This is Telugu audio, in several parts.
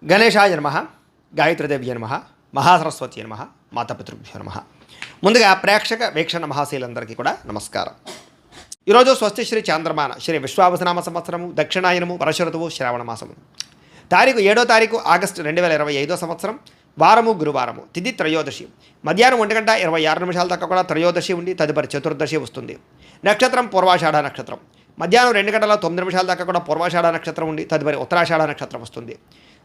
గణేశాయ నమః, గాయత్రీదేవ్య నమః, మహాసరస్వతి నమః, మాతాపితృభ్యో నమః. ముందుగా ప్రేక్షక వీక్షణ మహాశీలందరికీ కూడా నమస్కారం. ఈరోజు స్వస్తి శ్రీ చాంద్రమాన శ్రీ విశ్వావసనామ సంవత్సరము దక్షిణాయనము వర్షఋతువు శ్రావణ మాసము తారీఖు 7వ తారీఖు ఆగస్టు 2025 సంవత్సరం వారము గురువారము తిథి త్రయోదశి మధ్యాహ్నం 1:26 దాకా కూడా త్రయోదశి ఉండి తదుపరి చతుర్దశి వస్తుంది. నక్షత్రం పూర్వాషాఢ నక్షత్రం. మధ్యాహ్నం 2:09 దాకా కూడా పూర్వాషాఢ నక్షత్రం ఉండి తదుపరి ఉత్తరాషాఢ నక్షత్రం వస్తుంది.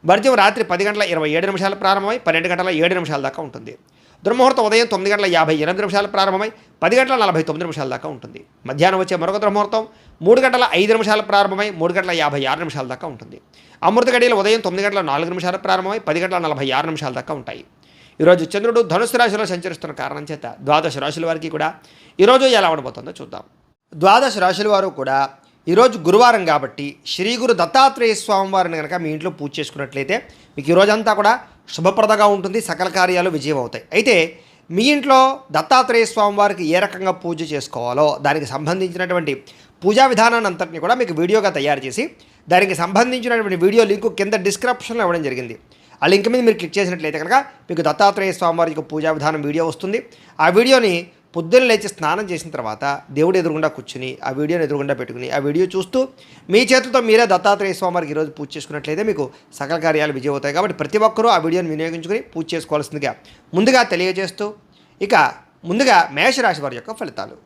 వర్జ్యం రాత్రి 10:27 ప్రారంభమై 12:07 దాకా ఉంటుంది. దుర్ముహూర్తం ఉదయం 9:58 ప్రారంభమై 10:49 దాకా ఉంటుంది. మధ్యాహ్నం వచ్చే మరొక దుర్ముహూర్తం 3:05 ప్రారంభమై 3:56 దాకా ఉంటుంది. అమృత గడియలు ఉదయం 9:04 ప్రారంభమై 10:46 దాకా ఉంటాయి. ఈరోజు చంద్రుడు ధనుసు రాశిలో సంచరిస్తున్న కారణం చేత ద్వాదశ రాశుల వారికి కూడా ఈరోజు ఎలా ఉండబోతుందో చూద్దాం. ద్వాదశ రాశుల వారు కూడా ఈరోజు గురువారం కాబట్టి శ్రీ గురు దత్తాత్రేయ స్వామి వారిని కనుక మీ ఇంట్లో పూజ చేసుకున్నట్లయితే మీకు ఈరోజంతా కూడా శుభప్రదంగా ఉంటుంది, సకల కార్యాలు విజయం అవుతాయి. అయితే మీ ఇంట్లో దత్తాత్రేయ స్వామి వారికి ఏ రకంగా పూజ చేసుకోవాలో దానికి సంబంధించినటువంటి పూజా విధానాన్ని అంతటిని కూడా మీకు వీడియోగా తయారు చేసి దానికి సంబంధించినటువంటి వీడియో లింకు కింద డిస్క్రిప్షన్లో ఇవ్వడం జరిగింది. ఆ లింక్ మీద మీరు క్లిక్ చేసినట్లయితే కనుక మీకు దత్తాత్రేయ స్వామి వారికి పూజా విధానం వీడియో వస్తుంది. ఆ వీడియోని పొద్దున్న లేచి స్నానం చేసిన తర్వాత దేవుడు ఎదురుగుండా కూర్చుని ఆ వీడియోని ఎదురుగుండా పెట్టుకుని ఆ వీడియో చూస్తూ మీ చేతులతో మీరే దత్తాత్రేయ స్వామివారికి ఈరోజు పూజ చేసుకున్నట్లయితే మీకు సకల కార్యాలు విజయం అవుతాయి. కాబట్టి ప్రతి ఒక్కరూ ఆ వీడియోని వినియోగించుకుని పూజ చేసుకోవాల్సిందిగా ముందుగా తెలియజేస్తూ ఇక ముందుగా మేషరాశి వారి యొక్క ఫలితాలు.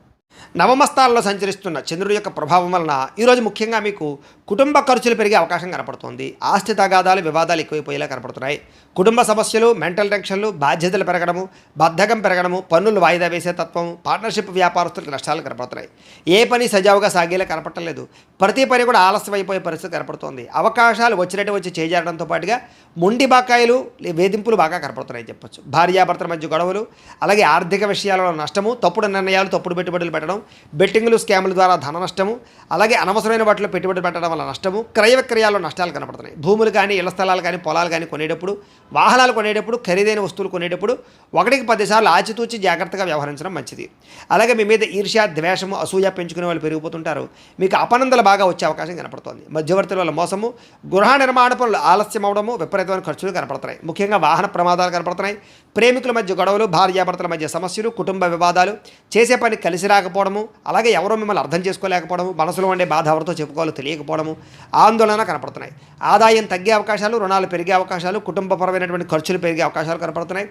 నవమస్థానంలో సంచరిస్తున్న చంద్రుడి యొక్క ప్రభావం వలన ఈరోజు ముఖ్యంగా మీకు కుటుంబ ఖర్చులు పెరిగే అవకాశం కనపడుతుంది. ఆస్తి తగాదాలు వివాదాలు ఎక్కువైపోయేలా కనపడుతున్నాయి. కుటుంబ సమస్యలు, మెంటల్ టెన్షన్లు, బాధ్యతలు పెరగడము, బద్ధకం పెరగడము, పన్నులు వాయిదా వేసే తత్వం, పార్ట్నర్షిప్ వ్యాపారస్తులకు నష్టాలు కనపడుతున్నాయి. ఏ పని సజావుగా సాగేలా కనపడలేదు. ప్రతి పని కూడా ఆలస్యం అయిపోయే పరిస్థితి కనపడుతోంది. అవకాశాలు వచ్చినట్టు వచ్చి చేజారడంతో పాటుగా మొండి బకాయిలు, వేధింపులు బాగా కనపడుతున్నాయి చెప్పొచ్చు. భార్యాభర్తల మధ్య గొడవలు, అలాగే ఆర్థిక విషయాలలో నష్టము, తప్పుడు నిర్ణయాలు, తప్పుడు పెట్టుబడులు పెట్టడం, బెట్టింగ్లు, స్కాముల ద్వారా ధన నష్టము, అలాగే అనవసరమైన వాటిలో పెట్టుబడి పెట్టడం వల్ల నష్టము, క్రయ విక్రయాల్లో నష్టాలు కనపడుతున్నాయి. భూములు కానీ, ఇళ్ల స్థలాలు కానీ, పొలాలు కానీ కొనేటప్పుడు, వాహనాలు కొనేటప్పుడు, ఖరీదైన వస్తువులు కొనేటప్పుడు 1కి 10 సార్లు ఆచితూచి జాగ్రత్తగా వ్యవహరించడం మంచిది. అలాగే మీ మీద ఈర్ష్య, ద్వేషము, అసూయ పెంచుకునే వాళ్ళు పెరిగిపోతుంటారు. మీకు అపనందలు బాగా వచ్చే అవకాశం కనపడుతోంది. మధ్యవర్తుల వల్ల మోసము, గృహ నిర్మాణ పనులు ఆలస్యం అవడము, విపరీతమైన ఖర్చులు కనపడుతున్నాయి. ముఖ్యంగా వాహన ప్రమాదాలు కనపడుతున్నాయి. ప్రేమికుల మధ్య గొడవలు, భార్యాభర్తల మధ్య సమస్యలు, కుటుంబ వివాదాలు, చేసే పని కలిసి రాకపోవడము, అలాగే ఎవరో మిమ్మల్ని అర్థం చేసుకోలేకపోవడము, మనసులో ఉండే బాధ ఎవరితో చెప్పుకోవాలో తెలియకపోవడము, ఆందోళన కనపడుతున్నాయి. ఆదాయం తగ్గే అవకాశాలు, రుణాలు పెరిగే అవకాశాలు, కుటుంబపరమైనటువంటి ఖర్చులు పెరిగే అవకాశాలు కనపడుతున్నాయి.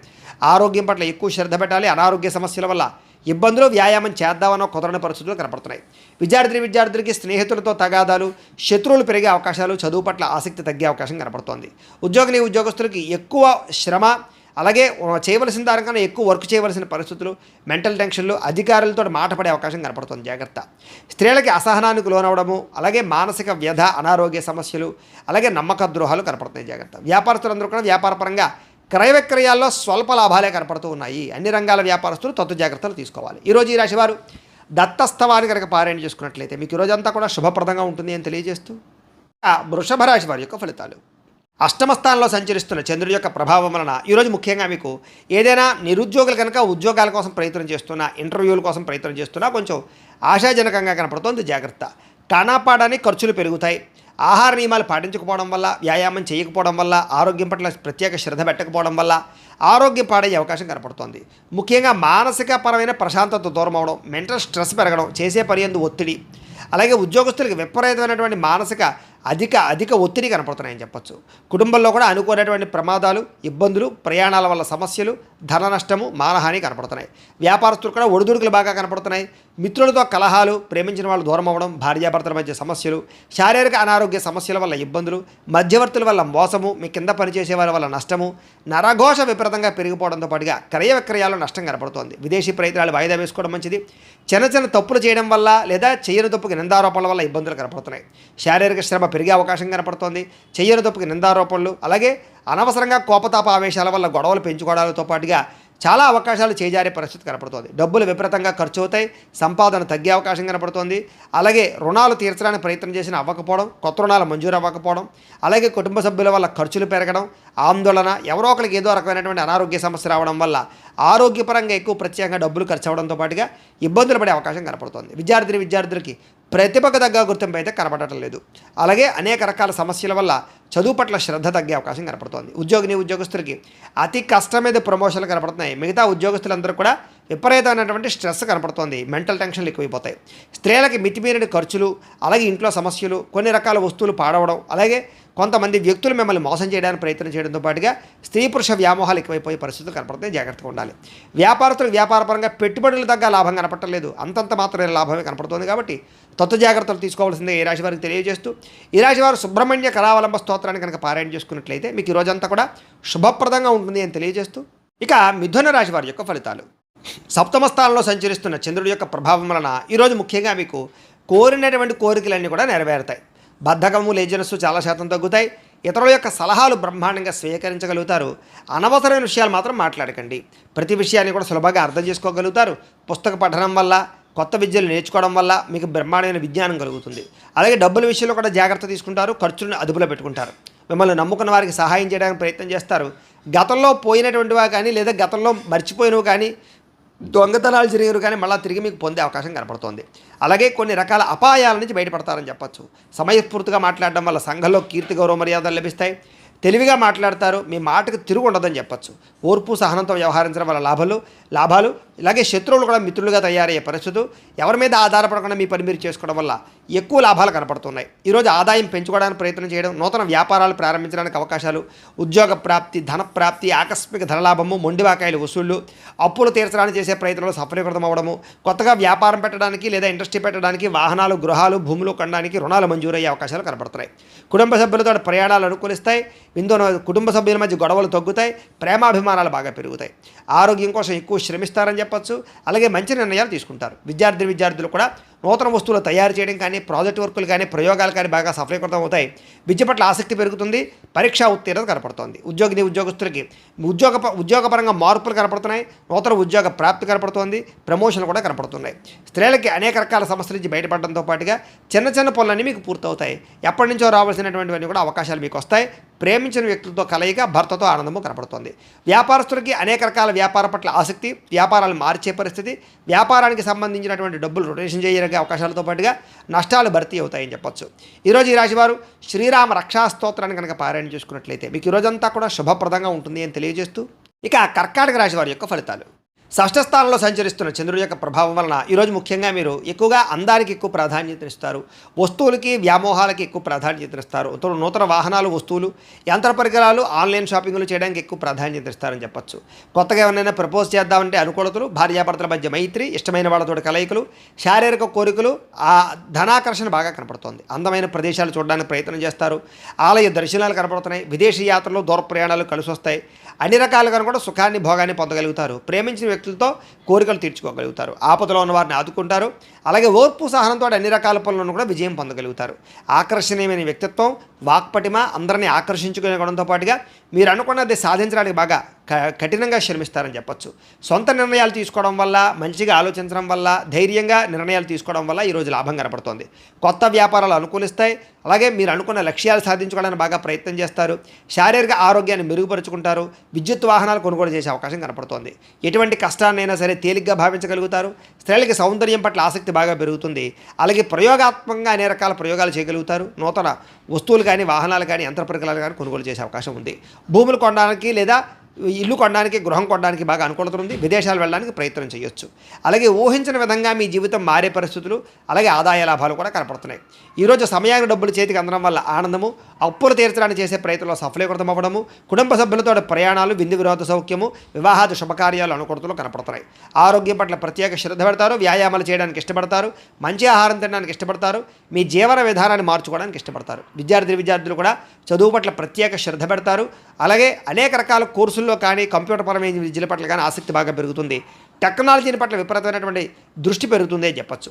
ఆరోగ్యం పట్ల ఎక్కువ శ్రద్ధ పెట్టాలి. అనారోగ్య సమస్యల వల్ల ఇబ్బందులు, వ్యాయామం చేద్దామన్న కుదరని పరిస్థితులు కనపడుతున్నాయి. విద్యార్థులకి స్నేహితులతో తగాదాలు, శత్రువులు పెరిగే అవకాశాలు, చదువు పట్ల ఆసక్తి తగ్గే అవకాశం కనపడుతోంది. ఉద్యోగస్తులకి ఎక్కువ శ్రమ, అలాగే చేయవలసిన దానికన్నా ఎక్కువ వర్క్ చేయవలసిన పరిస్థితులు, మెంటల్ టెన్షన్లు, అధికారులతో మాట పడే అవకాశం కనపడుతుంది. జాగ్రత్త. స్త్రీలకి అసహనానికి లోనవడము, అలాగే మానసిక వ్యధ, అనారోగ్య సమస్యలు, అలాగే నమ్మక ద్రోహాలు కనపడుతున్నాయి. జాగ్రత్త. వ్యాపారస్తులందరూ కూడా వ్యాపారపరంగా క్రయ విక్రయాల్లో స్వల్ప లాభాలే కనపడుతూ ఉన్నాయి. అన్ని రంగాల వ్యాపారస్తులు తత్వ జాగ్రత్తలు తీసుకోవాలి. ఈరోజు ఈ రాశివారు దత్తస్తవాన్ని కనుక పారాయణ చేసుకున్నట్లయితే మీకు ఈరోజంతా కూడా శుభప్రదంగా ఉంటుంది అని తెలియజేస్తూ వృషభ రాశి వారి యొక్క ఫలితాలు. అష్టమ స్థానంలో సంచరిస్తున్న చంద్రుడి యొక్క ప్రభావం వలన ఈరోజు ముఖ్యంగా మీకు ఏదైనా నిరుద్యోగులు కనుక ఉద్యోగాల కోసం ప్రయత్నం చేస్తున్నా, ఇంటర్వ్యూల కోసం ప్రయత్నం చేస్తున్నా కొంచెం ఆశాజనకంగా కనపడుతోంది. జాగ్రత్త. టానాపాడానికి ఖర్చులు పెరుగుతాయి. ఆహార నియమాలు పాటించకపోవడం వల్ల, వ్యాయామం చేయకపోవడం వల్ల, ఆరోగ్యం పట్ల ప్రత్యేక శ్రద్ధ పెట్టకపోవడం వల్ల ఆరోగ్యం పాడయ్యే అవకాశం కనపడుతోంది. ముఖ్యంగా మానసిక పరమైన ప్రశాంతత దూరం అవడం, మెంటల్ స్ట్రెస్ పెరగడం, చేసే పని యందు ఒత్తిడి, అలాగే ఉద్యోగస్తులకు విపరీతమైనటువంటి మానసిక అధిక ఒత్తిడి కనపడుతున్నాయని చెప్పొచ్చు. కుటుంబంలో కూడా అనుకోనటువంటి ప్రమాదాలు, ఇబ్బందులు, ప్రయాణాల వల్ల సమస్యలు, ధన నష్టము, మానహాని కనపడుతున్నాయి. వ్యాపారస్తులు కూడా ఒడిదుడుకులు బాగా కనపడుతున్నాయి. మిత్రులతో కలహాలు, ప్రేమించిన వాళ్ళు దూరం అవ్వడం, భార్యాభర్తల మధ్య సమస్యలు, శారీరక అనారోగ్య సమస్యల వల్ల ఇబ్బందులు, మధ్యవర్తుల వల్ల మోసము, మీ కింద పనిచేసే వారి వల్ల నష్టము, నరఘోష విపరీతంగా పెరిగిపోవడంతో పాటుగా క్రయ విక్రయాల్లో నష్టం కనపడుతోంది. విదేశీ ప్రయత్నాలు వాయిదా వేసుకోవడం మంచిది. చిన్న తప్పులు చేయడం వల్ల లేదా చేయని తప్పుకి నిందారోపణల వల్ల ఇబ్బందులు కనపడుతున్నాయి. శారీరక శ్రమ పెరిగే అవకాశం కనపడుతోంది. చెయ్యని తప్పుకి నిందారోపణలు, అలాగే అనవసరంగా కోపతాప ఆవేశాల వల్ల గొడవలు పెంచుకోవడాలతో పాటుగా చాలా అవకాశాలు చేజారే పరిస్థితి కనపడుతోంది. డబ్బులు విపరీతంగా ఖర్చు అవుతాయి. సంపాదన తగ్గే అవకాశం కనపడుతోంది. అలాగే రుణాలు తీర్చడానికి ప్రయత్నం చేసిన అవ్వకపోవడం, కొత్త రుణాలు మంజూరు అవ్వకపోవడం, అలాగే కుటుంబ సభ్యుల వల్ల ఖర్చులు పెరగడం, ఆందోళన, ఎవరో ఒకరికి ఏదో రకమైనటువంటి అనారోగ్య సమస్య రావడం వల్ల ఆరోగ్యపరంగా ఎక్కువ ప్రత్యేకంగా డబ్బులు ఖర్చు అవడంతో పాటుగా ఇబ్బందులు పడే అవకాశం కనపడుతోంది. విద్యార్థులకి ప్రతిభకు తగ్గ గుర్తింపు అయితే కనబడటం లేదు. అలాగే అనేక రకాల సమస్యల వల్ల చదువు పట్ల శ్రద్ధ తగ్గే అవకాశం కనపడుతోంది. ఉద్యోగస్తులకి అతి కష్టం మీద ప్రమోషన్లు కనపడుతున్నాయి. మిగతా ఉద్యోగస్తులందరూ కూడా విపరీతమైనటువంటి స్ట్రెస్ కనపడుతోంది. మెంటల్ టెన్షన్లు ఎక్కువైపోతాయి. స్త్రీలకి మితిమీరిన ఖర్చులు, అలాగే ఇంట్లో సమస్యలు, కొన్ని రకాల వస్తువులు పాడవడం, అలాగే కొంతమంది వ్యక్తులు మిమ్మల్ని మోసం చేయడానికి ప్రయత్నం చేయడంతో పాటుగా స్త్రీ పురుష వ్యామోహాలు ఎక్కువైపోయే పరిస్థితులు కనపడుతున్నాయి. జాగ్రత్తగా ఉండాలి. వ్యాపారస్తులకు వ్యాపారపరంగా పెట్టుబడులు తగ్గ లాభం కనపడలేదు. అంతంత మాత్రమే లాభమే కనపడుతుంది. కాబట్టి జాగ్రత్తలు తీసుకోవాల్సిందే ఈ రాశి వారికి తెలియజేస్తూ, ఈ రాశి వారు సుబ్రహ్మణ్య కరావలంబ స్తోత్రాన్ని కనుక పారాయణ చేసుకున్నట్లయితే మీకు ఈ రోజంతా కూడా శుభప్రదంగా ఉంటుంది అని తెలియజేస్తూ, ఇక మిథున రాశి వారి యొక్క ఫలితాలు. సప్తమ స్థానంలో సంచరిస్తున్న చంద్రుడి యొక్క ప్రభావం వలన ఈరోజు ముఖ్యంగా మీకు కోరినటువంటి కోరికలన్నీ కూడా నెరవేరుతాయి. బద్ధకము, లేజినెస్ చాలా శాతం తగ్గుతాయి. ఇతరుల యొక్క సలహాలు బ్రహ్మాండంగా స్వీకరించగలుగుతారు. అనవసరమైన విషయాలు మాత్రం మాట్లాడకండి. ప్రతి విషయాన్ని కూడా సులభంగా అర్థం చేసుకోగలుగుతారు. పుస్తక పఠనం వల్ల, కొత్త విద్యలు నేర్చుకోవడం వల్ల మీకు బ్రహ్మాండమైన విజ్ఞానం కలుగుతుంది. అలాగే డబ్బుల విషయంలో కూడా జాగ్రత్త తీసుకుంటారు. ఖర్చులను అదుపులో పెట్టుకుంటారు. మిమ్మల్ని నమ్ముకున్న వారికి సహాయం చేయడానికి ప్రయత్నం చేస్తారు. గతంలో పోయినటువంటివా కానీ, లేదా గతంలో మర్చిపోయినవి కానీ, దొంగతనాలు జరిగినవి కానీ మళ్ళీ తిరిగి మీకు పొందే అవకాశం కనపడుతోంది. అలాగే కొన్ని రకాల అపాయాల నుంచి బయటపడతారని చెప్పచ్చు. సమయస్ఫూర్తిగా మాట్లాడడం వల్ల సంఘంలో కీర్తి, గౌరవ మర్యాదలు లభిస్తాయి. తెలివిగా మాట్లాడతారు. మీ మాటకు తిరుగు ఉండదని చెప్పచ్చు. ఓర్పు, సహనంతో వ్యవహరించడం వల్ల లాభాలు ఇలాగే శత్రువులు కూడా మిత్రులుగా తయారయ్యే పరిస్థితులు, ఎవరి మీద ఆధారపడకుండా మీ పని మీరు చేసుకోవడం వల్ల ఎక్కువ లాభాలు కనపడుతున్నాయి. ఈరోజు ఆదాయం పెంచుకోవడానికి ప్రయత్నం చేయడం, నూతన వ్యాపారాలు ప్రారంభించడానికి అవకాశాలు, ఉద్యోగ ప్రాప్తి, ధన ప్రాప్తి, ఆకస్మిక ధనలాభము, మొండివాకాయలు వసూళ్లు, అప్పులు తీర్చడానికి చేసే ప్రయత్నంలో సఫలీకృతం అవ్వడము, కొత్తగా వ్యాపారం పెట్టడానికి లేదా ఇండస్ట్రీ పెట్టడానికి, వాహనాలు, గృహాలు, భూములు కొనడానికి రుణాలు మంజూరయ్యే అవకాశాలు కనపడుతున్నాయి. కుటుంబ సభ్యులతో ప్రయాణాలు అనుకూలిస్తాయి. కుటుంబ సభ్యుల మధ్య గొడవలు తగ్గుతాయి. ప్రేమాభిమానాలు బాగా పెరుగుతాయి. ఆరోగ్యం కోసం ఎక్కువ శ్రమిస్తారని చెప్పచ్చు. అలాగే మంచి నిర్ణయాలు తీసుకుంటారు. విద్యార్థులు కూడా నూతన వస్తువులు తయారు చేయడం కానీ, ప్రాజెక్ట్ వర్కులు కానీ, ప్రయోగాలు కానీ బాగా సఫలీకృతం అవుతాయి. విద్య పట్ల ఆసక్తి పెరుగుతుంది. పరీక్షా ఉత్తీర్ణత కనపడుతోంది. ఉద్యోగస్తులకి ఉద్యోగపరంగా మార్పులు కనపడుతున్నాయి. నూతన ఉద్యోగ ప్రాప్తి కనపడుతోంది. ప్రమోషన్లు కూడా కనపడుతున్నాయి. స్త్రీలకి అనేక రకాల సమస్యల నుంచి బయటపడడంతో పాటుగా చిన్న పనులన్నీ మీకు పూర్తవుతాయి. ఎప్పటి నుంచో రావాల్సినటువంటివన్నీ కూడా అవకాశాలు మీకు వస్తాయి. ప్రేమించిన వ్యక్తులతో కలయిక, భర్తతో ఆనందము కనపడుతోంది. వ్యాపారస్తులకి అనేక రకాల వ్యాపార పట్ల ఆసక్తి, వ్యాపారాలు మార్చే పరిస్థితి, వ్యాపారానికి సంబంధించినటువంటి డబ్బులు రొటేషన్ చేయడానికి అవకాశాలతో పాటుగా నష్టాలు భర్తీ అవుతాయని చెప్పొచ్చు. ఈరోజు ఈ రాశివారు శ్రీరామ రక్షా స్తోత్రాన్ని కనుక పారాయణ చేసుకున్నట్లయితే మీకు ఈరోజంతా కూడా శుభప్రదంగా ఉంటుంది అని తెలియజేస్తూ, ఇక కర్కాటక రాశి వారి యొక్క ఫలితాలు. షష్ఠ స్థానంలో సంచరిస్తున్న చంద్రుడి యొక్క ప్రభావం వలన ఈరోజు ముఖ్యంగా మీరు ఎక్కువగా అందానికి ఎక్కువ ప్రాధాన్యతనిస్తారు. వస్తువులకి, వ్యామోహాలకి ఎక్కువ ప్రాధాన్యతనిస్తారు. నూతన వాహనాలు, వస్తువులు, యంత్ర పరికరాలు, ఆన్లైన్ షాపింగ్లు చేయడానికి ఎక్కువ ప్రాధాన్యతనిస్తారని చెప్పచ్చు. కొత్తగా ఎవరైనా ప్రపోజ్ చేద్దామంటే అనుకూలతలు, భార్యాభర్తల మధ్య మైత్రి, ఇష్టమైన వాళ్ళతో కలయికలు, శారీరక కోరికలు, ఆ ధనాకర్షణ బాగా కనపడుతోంది. అందమైన ప్రదేశాలు చూడడానికి ప్రయత్నం చేస్తారు. ఆలయ దర్శనాలు కనపడుతున్నాయి. విదేశీ యాత్రలు, దూర ప్రయాణాలు కలిసి వస్తాయి. అన్ని రకాలుగా కూడా సుఖాన్ని, భోగాన్ని పొందగలుగుతారు. ప్రేమించిన వ్యక్తులతో కోరికలు తీర్చుకోగలుగుతారు. ఆపదలో ఉన్న వారిని ఆదుకుంటారు. అలాగే ఓర్పు, సహనంతో అన్ని రకాల పనులను కూడా విజయం పొందగలుగుతారు. ఆకర్షణీయమైన వ్యక్తిత్వం, వాక్పటిమ, అందరినీ ఆకర్షించుకునే గుణంతో పాటుగా మీరు అనుకున్నది సాధించడానికి బాగా కఠినంగా శ్రమిస్తారని చెప్పచ్చు. సొంత నిర్ణయాలు తీసుకోవడం వల్ల, మంచిగా ఆలోచించడం వల్ల, ధైర్యంగా నిర్ణయాలు తీసుకోవడం వల్ల ఈరోజు లాభం కనపడుతోంది. కొత్త వ్యాపారాలు అనుకూలిస్తాయి. అలాగే మీరు అనుకున్న లక్ష్యాలు సాధించుకోవడానికి బాగా ప్రయత్నం చేస్తారు. శారీరక ఆరోగ్యాన్ని మెరుగుపరుచుకుంటారు. విద్యుత్ వాహనాలు కొనుగోలు చేసే అవకాశం కనపడుతోంది. ఎటువంటి కష్టాన్నైనా సరే తేలిగ్గా భావించగలుగుతారు. స్త్రీలకి సౌందర్యం పట్ల ఆసక్తి బాగా పెరుగుతుంది. అలాగే ప్రయోగాత్మకంగా అనేక రకాల ప్రయోగాలు చేయగలుగుతారు. నూతన వస్తువులు కానీ, వాహనాలు కానీ, యంత్ర పరికరాలు కానీ కొనుగోలు చేసే అవకాశం ఉంది. భూములు కొనడానికి లేదా ఇల్లు కొనడానికి, గృహం కొనడానికి బాగా అనుకూలత ఉంది. విదేశాలు వెళ్ళడానికి ప్రయత్నం చేయొచ్చు. అలాగే ఊహించిన విధంగా మీ జీవితం మారే పరిస్థితులు, అలాగే ఆదాయ లాభాలు కూడా కనపడుతున్నాయి. ఈరోజు సమయానికి డబ్బులు చేతికి అందడం వల్ల ఆనందము, అప్పులు తీర్చడానికి చేసే ప్రయత్నంలో సఫలీకృతం అవ్వడము, కుటుంబ సభ్యులతో ప్రయాణాలు, విందు వినోద సౌఖ్యము, వివాహాది శుభకార్యాలు అనుకూలతలు కనపడుతున్నాయి. ఆరోగ్యం పట్ల ప్రత్యేక శ్రద్ధ పెడతారు. వ్యాయామాలు చేయడానికి ఇష్టపడతారు. మంచి ఆహారం తినడానికి ఇష్టపడతారు. మీ జీవన విధానాన్ని మార్చుకోవడానికి ఇష్టపడతారు. విద్యార్థులు కూడా చదువు పట్ల ప్రత్యేక శ్రద్ధ పెడతారు. అలాగే అనేక రకాల కోర్సుల్లో కానీ, కంప్యూటర్ పరమైన విద్యల పట్ల కానీ ఆసక్తి బాగా పెరుగుతుంది. టెక్నాలజీని పట్ల విపరీతమైనటువంటి దృష్టి పెరుగుతుంది అని చెప్పచ్చు.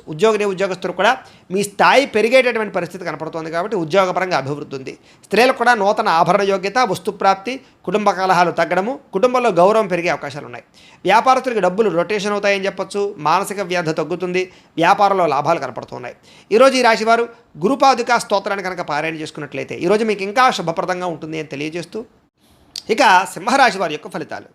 ఉద్యోగస్తులు కూడా మీ స్థాయి పెరిగేటటువంటి పరిస్థితి కనపడుతుంది. కాబట్టి ఉద్యోగపరంగా అభివృద్ధి ఉంది. స్త్రీలకు కూడా నూతన ఆభరణ యోగ్యత, వస్తుప్రాప్తి, కుటుంబ కలహాలు తగ్గడము, కుటుంబంలో గౌరవం పెరిగే అవకాశాలు ఉన్నాయి. వ్యాపారస్తులకి డబ్బులు రొటేషన్ అవుతాయని చెప్పచ్చు. మానసిక వ్యాధి తగ్గుతుంది. వ్యాపారంలో లాభాలు కనపడుతున్నాయి. ఈరోజు ఈ రాశివారు గురుపాదుకా స్తోత్రాన్ని కనుక పారాయణ చేసుకున్నట్లయితే ఈరోజు మీకు ఇంకా శుభప్రదంగా ఉంటుంది అని తెలియజేస్తూ, ఇక సింహరాశి వారి యొక్క ఫలితాలు.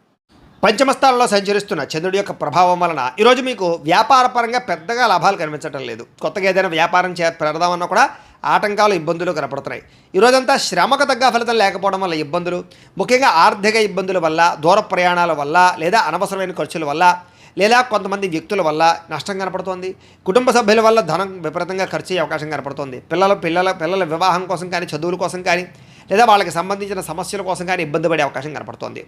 పంచమ స్థానంలో సంచరిస్తున్న చంద్రుడి యొక్క ప్రభావం వలన ఈరోజు మీకు వ్యాపార పరంగా పెద్దగా లాభాలు కనిపించడం లేదు. కొత్తగా ఏదైనా వ్యాపారం పెడదామన్నా కూడా ఆటంకాలు, ఇబ్బందులు కనపడుతున్నాయి. ఈరోజంతా శ్రమకు తగ్గ ఫలితం లేకపోవడం వల్ల ఇబ్బందులు, ముఖ్యంగా ఆర్థిక ఇబ్బందుల వల్ల, దూర ప్రయాణాల వల్ల, లేదా అనవసరమైన ఖర్చుల వల్ల, లేదా కొంతమంది వ్యక్తుల వల్ల నష్టం కనపడుతోంది. కుటుంబ సభ్యుల వల్ల ధనం విపరీతంగా ఖర్చు అయ్యే అవకాశం కనపడుతోంది. పిల్లల వివాహం కోసం కానీ, చదువుల కోసం కానీ, లేదా వాళ్ళకి సంబంధించిన సమస్యల కోసం కానీ ఇబ్బంది పడే అవకాశం కనపడుతోంది.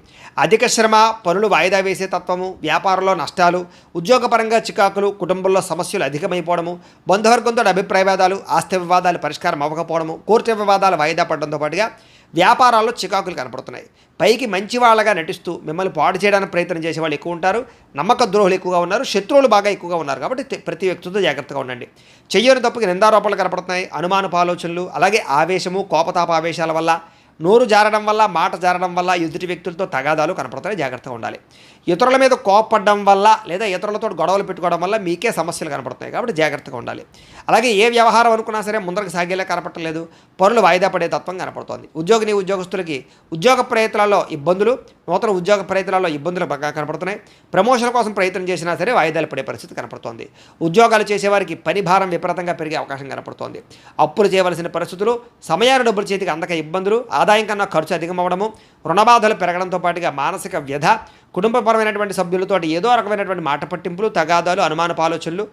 అధిక శ్రమ, పనులు వాయిదా వేసే తత్వము, వ్యాపారంలో నష్టాలు, ఉద్యోగపరంగా చికాకులు, కుటుంబంలో సమస్యలు అధికమైపోవడము, బంధువర్గంతో అభిప్రాయ వివాదాలు, ఆస్తి వివాదాలు పరిష్కారం అవ్వకపోవడము, కోర్టు వివాదాలు వాయిదా పడడంతో పాటుగా వ్యాపారాల్లో చికాకులు కనపడుతున్నాయి. పైకి మంచి వాళ్ళగా నటిస్తూ మిమ్మల్ని పాడు చేయడానికి ప్రయత్నం చేసే వాళ్ళు ఎక్కువ ఉంటారు. నమ్మక ద్రోహులు ఎక్కువగా ఉన్నారు. శత్రువులు బాగా ఎక్కువగా ఉన్నారు. కాబట్టి ప్రతి వ్యక్తితో జాగ్రత్తగా ఉండండి. చెయ్యని తప్పుకి నిందారోపణలు కనపడుతున్నాయి. అనుమానపు ఆలోచనలు, అలాగే ఆవేశము, కోపతాప ఆవేశాల వల్ల, నోరు జారడం వల్ల, మాట జారడం వల్ల ఎదుటి వ్యక్తులతో తగాదాలు కనపడుతున్నాయి. జాగ్రత్తగా ఉండాలి. ఇతరుల మీద కోపపడడం వల్ల, లేదా ఇతరులతో గొడవలు పెట్టుకోవడం వల్ల మీకే సమస్యలు కనపడుతున్నాయి. కాబట్టి జాగ్రత్తగా ఉండాలి. అలాగే ఏ వ్యవహారం అనుకున్నా సరే ముందరకు సాగేలా కనపడలేదు. పనులు వాయిదా పడే తత్వం కనపడుతోంది. ఉద్యోగస్తులకి ఉద్యోగ ప్రయత్నాల్లో ఇబ్బందులు, నూతన ఉద్యోగ ప్రయత్నాల్లో ఇబ్బందులు బాగా కనపడుతున్నాయి. ప్రమోషన్ కోసం ప్రయత్నం చేసినా సరే వాయిదాలు పడే పరిస్థితి కనపడుతోంది. ఉద్యోగాలు చేసేవారికి పని భారం విపరీతంగా పెరిగే అవకాశం కనపడుతోంది. అప్పులు చేయవలసిన పరిస్థితులు, సమయాన్ని డబ్బులు చేతికి అందక ఇబ్బందులు, ఆదాయం కన్నా ఖర్చు అధికమవడము, రుణబాధలు పెరగడంతో పాటుగా మానసిక వ్యధ, కుటుంబపరమైనటువంటి సభ్యులతో ఏదో రకమైనటువంటి మాట పట్టింపులు, తగాదాలు, అనుమానపు ఆలోచనలు,